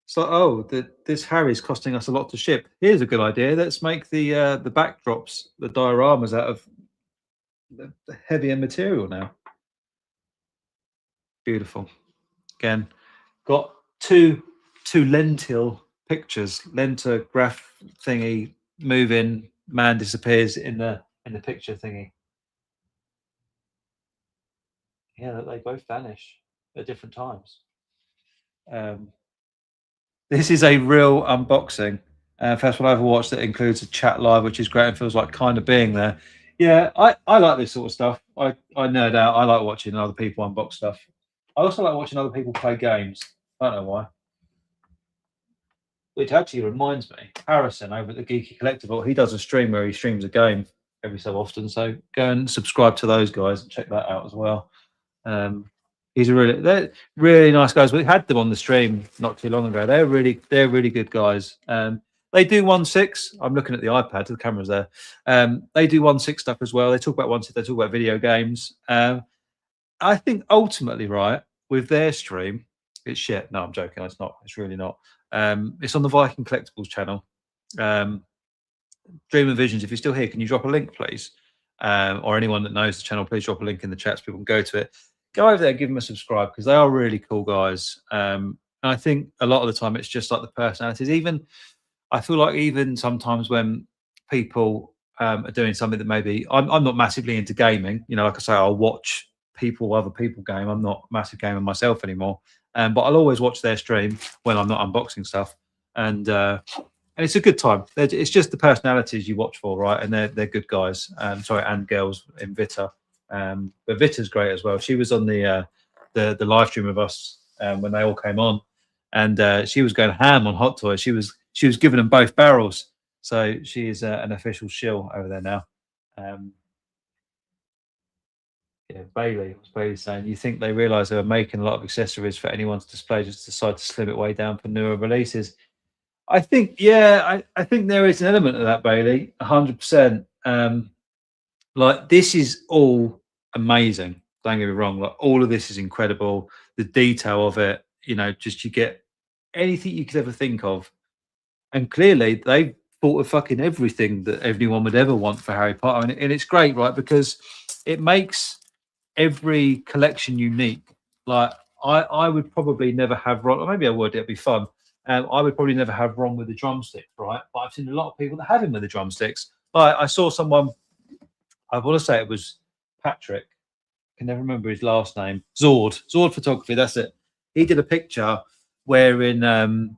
It's like, this Harry's costing us a lot to ship. Here's a good idea. Let's make the backdrops, the dioramas out of the heavier material now. Beautiful. Again, got two lentil pictures. Lentograph thingy moving, man disappears in the picture thingy. Yeah, they both vanish at different times. This is a real unboxing. First one I ever watched that includes a chat live, which is great and feels like kind of being there. Yeah, I like this sort of stuff. I nerd out. I like watching other people unbox stuff. I also like watching other people play games. I don't know why. Which actually reminds me, Harrison over at the Geeky Collectible, he does a stream where he streams a game every so often. So go and subscribe to those guys and check that out as well. He's they're really nice guys. We had them on the stream not too long ago. They're really good guys. They do 1/6. I'm looking at the iPad. The camera's there. They do 1/6 stuff as well. They talk about 1/6. They talk about video games. I think ultimately, right, with their stream, it's shit. No, I'm joking. It's not. It's really not. It's on the Viking Collectibles channel. Dream and Visions, if you're still here, can you drop a link, please? Or anyone that knows the channel, please drop a link in the chat so people can go to it. Go over there, give them a subscribe because they are really cool guys. And I think a lot of the time it's just like the personalities. Even I feel like even sometimes when people are doing something that maybe I'm not massively into gaming, you know, like I say, I'll watch other people game. I'm not a massive gamer myself anymore. But I'll always watch their stream when I'm not unboxing stuff. And it's a good time. It's just the personalities you watch for, right? And they're good guys. And girls in Vita. But Vita's great as well. She was on the live stream with us when they all came on, and she was going ham on Hot Toys. She was giving them both barrels. So she is an official shill over there now. Yeah, Bailey was Bailey saying, you think they realise they were making a lot of accessories for anyone's display, just decide to slim it way down for newer releases. I think, yeah, I think there is an element of that, Bailey, 100%. Like, this is all amazing. Don't get me wrong. Like, all of this is incredible. The detail of it, you know, just you get anything you could ever think of. And clearly, they thought of fucking everything that anyone would ever want for Harry Potter. And it's great, right? Because it makes every collection unique. Like, I would probably never have Ron, or maybe I would, it'd be fun. I would probably never have Ron with the drumsticks, right? But I've seen a lot of people that have him with the drumsticks. Like, I saw someone, I want to say it was Patrick, I can never remember his last name. Zord Photography, that's it. He did a picture wherein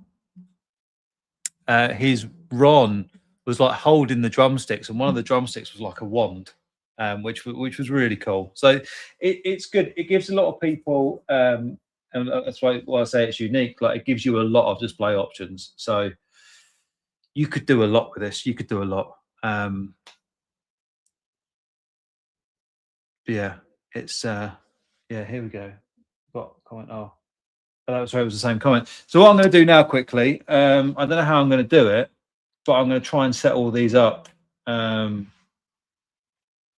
his Ron was like holding the drumsticks, and one of the drumsticks was like a wand, which was really cool. So it's good. It gives a lot of people, and that's why I say it's unique. Like, it gives you a lot of display options. So you could do a lot with this. You could do a lot. Yeah, it's yeah. Here we go. Got a comment. Oh, that was right. It was the same comment. So what I'm going to do now quickly. I don't know how I'm going to do it, but I'm going to try and set all these up in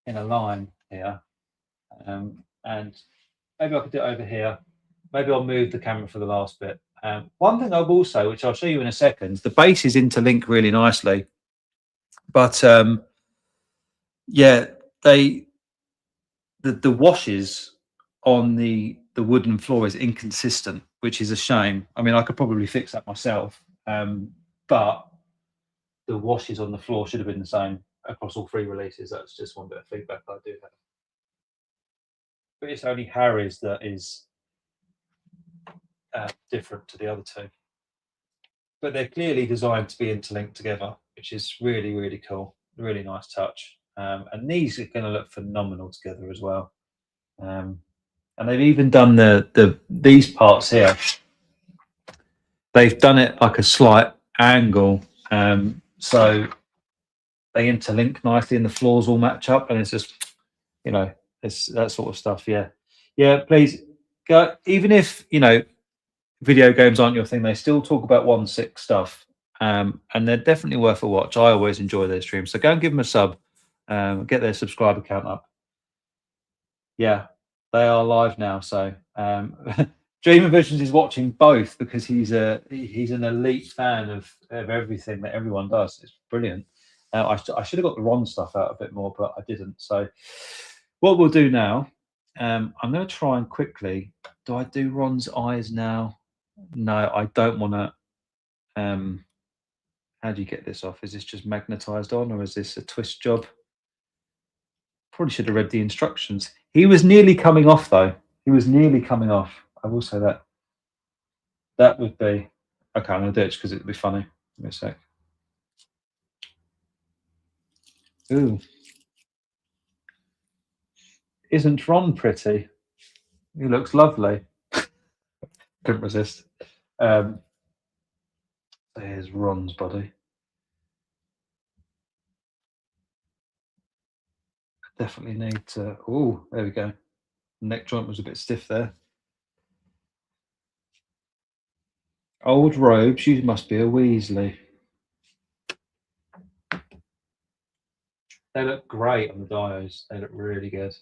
a line here, and maybe I could do it over here. Maybe I'll move the camera for the last bit. One thing I will say, which I'll show you in a second, the bases interlink really nicely, but yeah, the washes on the wooden floor is inconsistent, which is a shame. I mean, I could probably fix that myself, but the washes on the floor should have been the same across all three releases. That's just one bit of feedback I do have. But it's only Harry's that is different to the other two. But they're clearly designed to be interlinked together, which is really, really cool. Really nice touch. And these are going to look phenomenal together as well. And they've even done these parts here. They've done it like a slight angle, so they interlink nicely, and the floors all match up, and it's just, you know, it's that sort of stuff. Yeah. Please go. Even if, you know, video games aren't your thing, they still talk about 1/6 stuff, and they're definitely worth a watch. I always enjoy their streams, so go and give them a sub, get their subscriber count up. Yeah, they are live now. So Dream of Visions is watching both because he's an elite fan of everything that everyone does. It's brilliant. I should have got the Ron stuff out a bit more, but I didn't. So what we'll do now, I'm going to try and quickly. Do I do Ron's eyes now? No, I don't want to. How do you get this off? Is this just magnetized on, or is this a twist job? Probably should have read the instructions. He was nearly coming off though. He was nearly coming off. I will say that. That would be okay. I'm gonna do it because it'd be funny. Give me a sec. Ooh, isn't Ron pretty? He looks lovely. Couldn't resist. Um, There's Ron's body. Definitely need to. Oh, there we go. Neck joint was a bit stiff there. Old robes. You must be a Weasley. They look great on the dios. They look really good.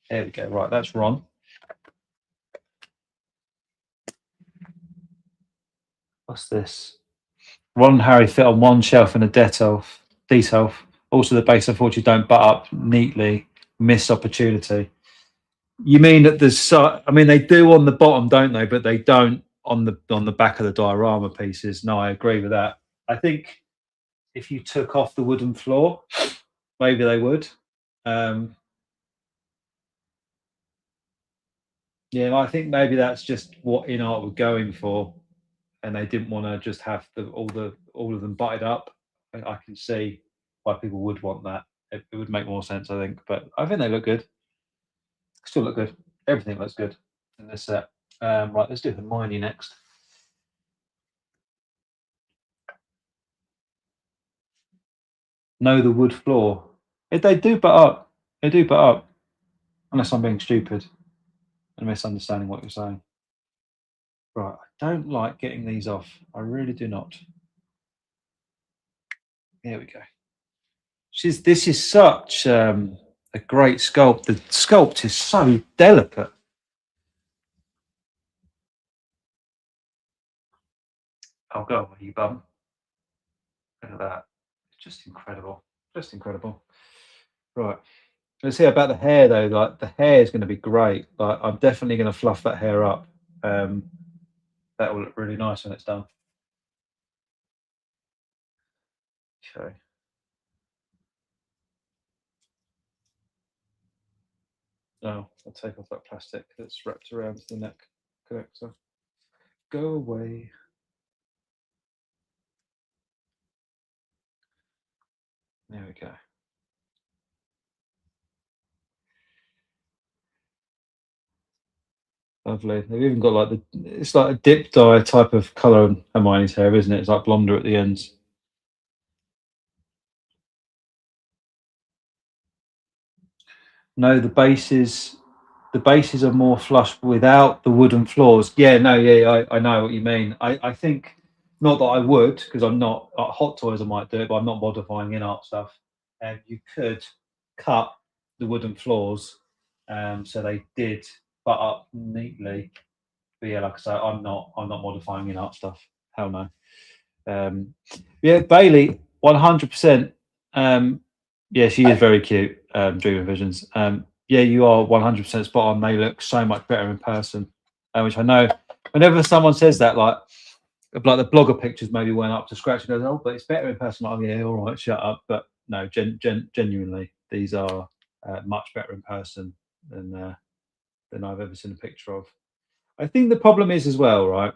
There we go. Right, that's Ron. What's this? Ron and Harry fit on one shelf in a detail. Also, the base unfortunately don't butt up neatly. Missed opportunity. You mean that there's? I mean, they do on the bottom, don't they? But they don't on the back of the diorama pieces. No, I agree with that. I think if you took off the wooden floor, maybe they would. Um, yeah, I think maybe that's just what InArt were going for, and they didn't want to just have all of them butted up. I can see why people would want that. It would make more sense, I think. But I think they look good. Still look good. Everything looks good in this set. Right, let's do Hermione next. No, the wood floor. They do butt up. They do butt up. Unless I'm being stupid and misunderstanding what you're saying. Right, I don't like getting these off. I really do not. Here we go. This is such a great sculpt. The sculpt is so delicate. Oh, go on, you bum. Look at that. It's just incredible. Just incredible. Right. Let's see about the hair though. Like the hair is going to be great. Like I'm definitely going to fluff that hair up. That will look really nice when it's done. Okay. No, I'll take off that plastic that's wrapped around the neck connector. Go away. There we go. Lovely. They've even got like it's like a dip dye type of colour on Hermione's hair, isn't it? It's like blonder at the ends. No, the bases are more flush without the wooden floors. Yeah, no, yeah, I know what you mean. I think not that I would because I'm not like Hot Toys. I might do it, but I'm not modifying in art stuff. And you could cut the wooden floors, so they did butt up neatly. But yeah, like I say, I'm not modifying in art stuff. Hell no. Yeah, Bailey, 100%. Yeah, she is very cute. Dream Visions. Yeah, you are 100% spot on. They look so much better in person, which I know. Whenever someone says that, like the blogger pictures maybe went up to scratch and goes, "Oh, but it's better in person." Like, yeah, all right, shut up. But no, genuinely, these are much better in person than I've ever seen a picture of. I think the problem is as well, right?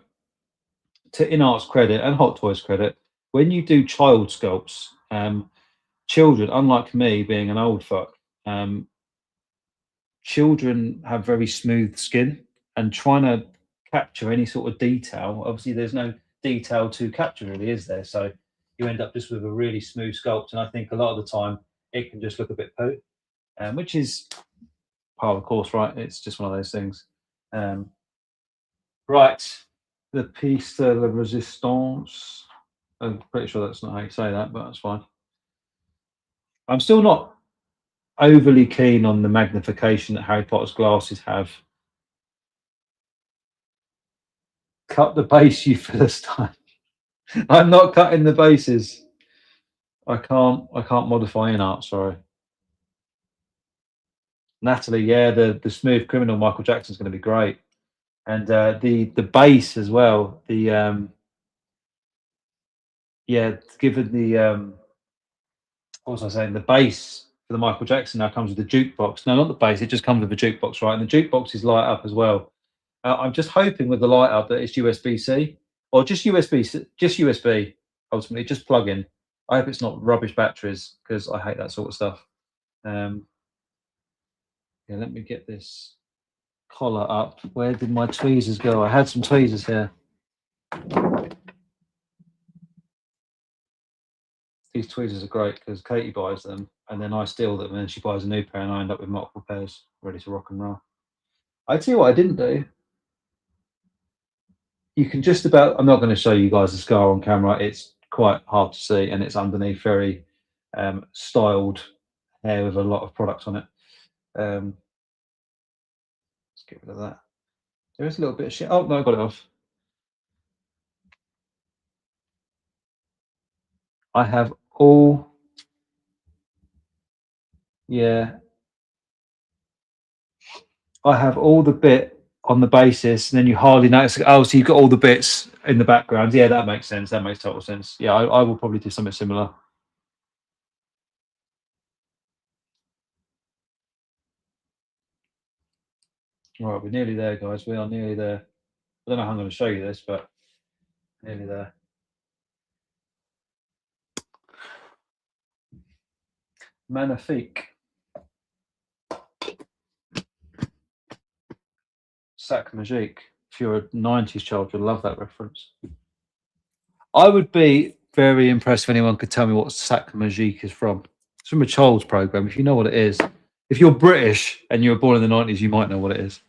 To InArt's credit and Hot Toys credit, when you do child sculpts, children, unlike me being an old fuck, um, children have very smooth skin, and trying to capture any sort of detail, obviously there's no detail to capture really, is there? So you end up just with a really smooth sculpt, and I think a lot of the time it can just look a bit poo, which is part of the course, right? It's just one of those things. Um, right, the piece de la resistance. I'm pretty sure that's not how you say that, but that's fine. I'm still not overly keen on the magnification that Harry Potter's glasses have. Cut the base, you Philistine. I'm not cutting the bases. I can't. I can't modify in art. Sorry, Natalie. Yeah, the smooth criminal Michael Jackson's going to be great, and the base as well. The yeah, given the what was I saying? The base for the Michael Jackson now comes with a jukebox. No, not the base. It just comes with a jukebox, right? And the jukebox is light up as well. I'm just hoping with the light up that it's USB-C or just USB, just USB. Ultimately, just plug in. I hope it's not rubbish batteries because I hate that sort of stuff. Yeah, let me get this collar up. Where did my tweezers go? I had some tweezers here. These tweezers are great because Katie buys them and then I steal them and then she buys a new pair and I end up with multiple pairs ready to rock and roll. I tell you what I didn't do. You can just about, I'm not going to show you guys the scar on camera. It's quite hard to see and it's underneath very styled hair with a lot of product on it. Let's get rid of that. There is a little bit of shit. Oh, no, I got it off. I have all, yeah, I have all the bit on the basis, and then you hardly notice. Oh, so you've got all the bits in the background. Yeah, that makes sense. That makes total sense. Yeah, I will probably do something similar. All right, we're nearly there, guys. We are nearly there. I don't know how I'm going to show you this, but nearly there. Magnifique. Sac Magique. If you're a 90s child, you'll love that reference. I would be very impressed if anyone could tell me what Sac Magique is from. It's from a child's program. If you know what it is, if you're British and you were born in the 90s, you might know what it is.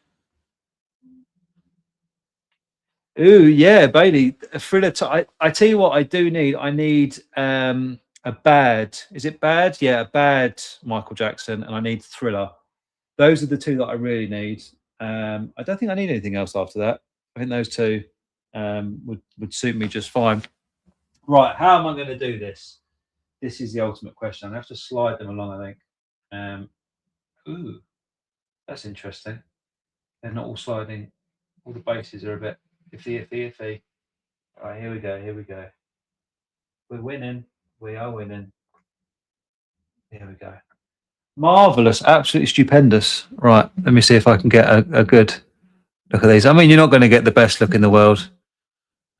Ooh, yeah, Bailey. A thriller. I tell you what, I do need. I need a bad. Is it bad? Yeah, a bad Michael Jackson, and I need Thriller. Those are the two that I really need. I don't think I need anything else after that. I think those two would suit me just fine. Right, how am I going to do this? This is the ultimate question. I have to slide them along. I think. Ooh, that's interesting. They're not all sliding. All the bases are a bit iffy. All right, here we go. Here we go. We're winning. We are winning. Here we go. Marvelous. Absolutely stupendous. Right. Let me see if I can get a good look at these. I mean, you're not going to get the best look in the world.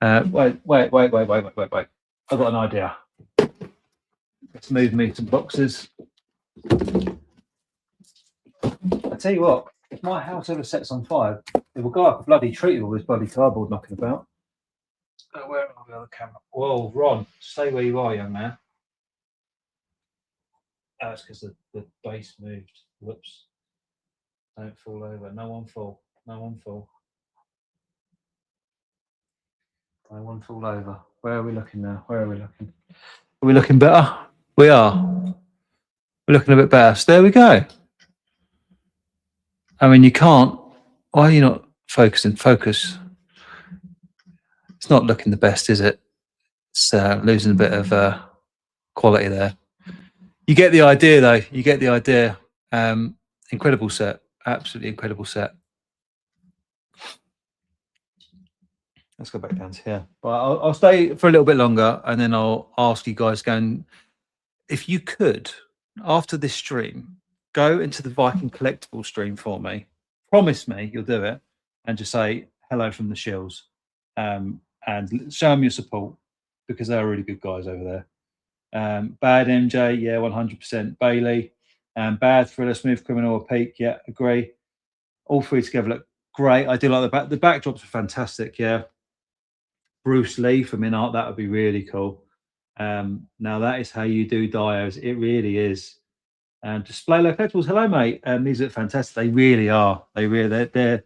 Wait. I've got an idea. Let's move me some boxes. I tell you what, if my house ever sets on fire, it will go up a bloody tree with all this bloody cardboard knocking about. Where are we on the camera? Whoa, Ron, stay where you are, young man. Oh, it's because the base moved. Whoops. Don't fall over. No one fall. No one fall. No one fall over. Where are we looking now? Where are we looking? Are we looking better? We are. We're looking a bit better. So there we go. I mean, you can't. Why are you not focusing? Focus. It's not looking the best, is it? It's losing a bit of quality there. You get the idea, though. You get the idea. Incredible set. Absolutely incredible set. Let's go back down to here. But I'll stay for a little bit longer, and then I'll ask you guys going. If you could, after this stream, go into the Viking Collectible stream for me. Promise me you'll do it, and just say hello from the Shills, and show them your support because they're really good guys over there. Bad MJ, yeah, 100%. Bailey, Bad Thriller, Smooth Criminal, or Peak, yeah, agree. All three together look great. I do like the backdrops are fantastic, yeah. Bruce Lee from InArt, that would be really cool. Now that is how you do dios. It really is. Display Low Collectibles, hello mate. These are fantastic. They really are. They're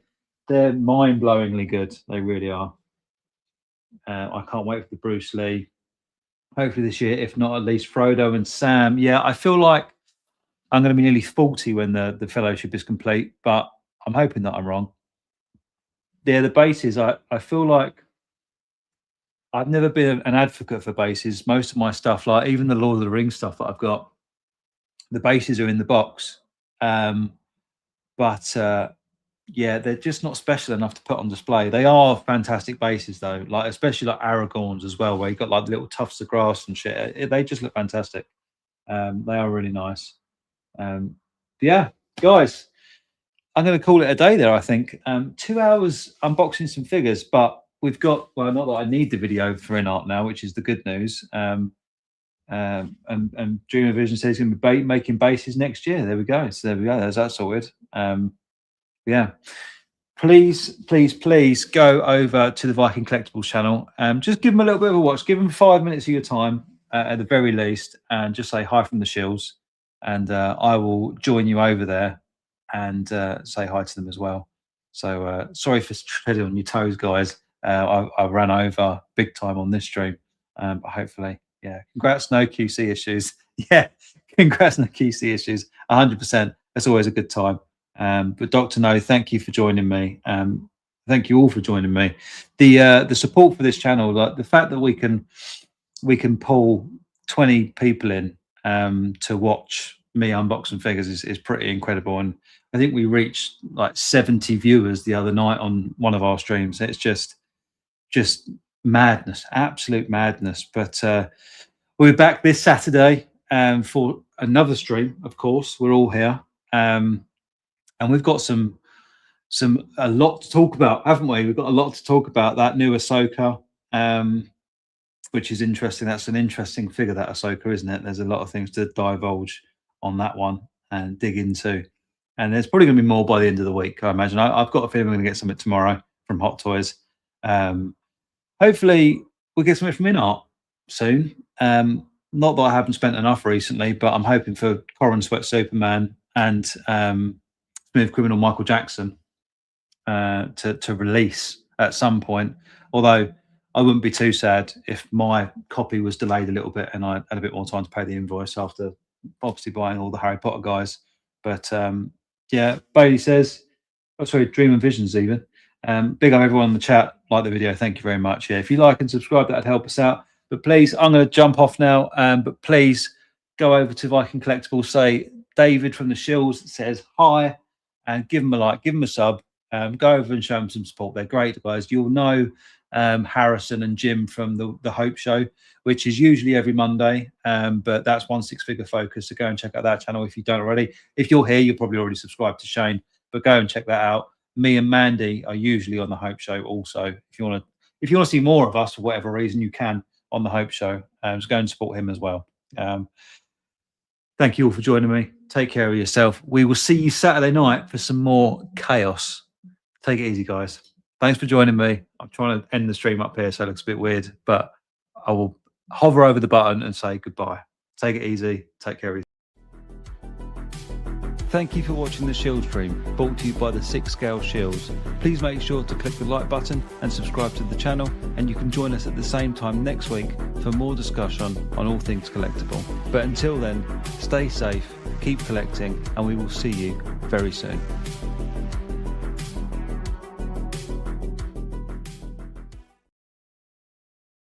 mind-blowingly good. They really are. I can't wait for the Bruce Lee. Hopefully this year, if not at least Frodo and Sam. Yeah, I feel like I'm going to be nearly 40 when the fellowship is complete, but I'm hoping that I'm wrong. Yeah, the bases. I feel like I've never been an advocate for bases. Most of my stuff, like even the Lord of the Rings stuff that I've got, the bases are in the box. But yeah, they're just not special enough to put on display. They are fantastic bases though, like especially like Aragorn's as well, where you got like little tufts of grass and shit. They just look fantastic. They are really nice. Yeah, guys, I'm going to call it a day there, I think. 2 hours unboxing some figures, but we've got, well, not that I need the video for InArt now, which is the good news. And Dreamer Vision says he's going to be making bases next year. There we go. So there we go. There's that sorted. Yeah. Please go over to the Viking Collectibles channel. Just give them a little bit of a watch. Give them 5 minutes of your time at the very least, and just say hi from the Shills, and I will join you over there and say hi to them as well. So sorry for treading on your toes, guys. I ran over big time on this stream, but hopefully, yeah. Congrats, no QC issues. Yeah, congrats, no QC issues. 100%. That's always a good time. But Dr. No, thank you for joining me. Thank you all for joining me. The support for this channel, like the fact that we can pull 20 people in to watch me unboxing figures is pretty incredible. And I think we reached like 70 viewers the other night on one of our streams. It's just madness, absolute madness. But we're back this Saturday for another stream. Of course, we're all here. And we've got a lot to talk about, haven't we? We've got a lot to talk about. That new Ahsoka, which is interesting. That's an interesting figure, that Ahsoka, isn't it? There's a lot of things to divulge on that one and dig into. And there's probably going to be more by the end of the week, I imagine. I've got a feeling we're going to get something tomorrow from Hot Toys. Hopefully we'll get something from InArt soon. Not that I haven't spent enough recently, but I'm hoping for Corin Sweat Superman and Smooth Criminal Michael Jackson to release at some point. Although I wouldn't be too sad if my copy was delayed a little bit and I had a bit more time to pay the invoice after obviously buying all the Harry Potter guys. But yeah, Bailey says, oh sorry, Dream and Visions even. Big up everyone in the chat, like the video, thank you very much. Yeah, if you like and subscribe, that'd help us out. But please, I'm going to jump off now, but please go over to Viking Collectibles, say David from the Shills says hi, and give them a like, give them a sub. Go over and show them some support. They're great guys. You'll know Harrison and Jim from the Hope Show, which is usually every Monday, but that's one six-figure focus. So go and check out that channel if you don't already. If you're here, you're probably already subscribed to Shane, but go and check that out. Me and Mandy are usually on the Hope Show also. If you want to see more of us for whatever reason, you can on the Hope Show. So go and support him as well. Thank you all for joining me. Take care of yourself. We will see you Saturday night for some more chaos. Take it easy, guys. Thanks for joining me. I'm trying to end the stream up here, so it looks a bit weird, but I will hover over the button and say goodbye. Take it easy. Take care of yourself. Thank you for watching the Shield stream, brought to you by the 6 Scale Shields. Please make sure to click the like button and subscribe to the channel, and you can join us at the same time next week for more discussion on all things collectible. But until then, stay safe, keep collecting, and we will see you very soon.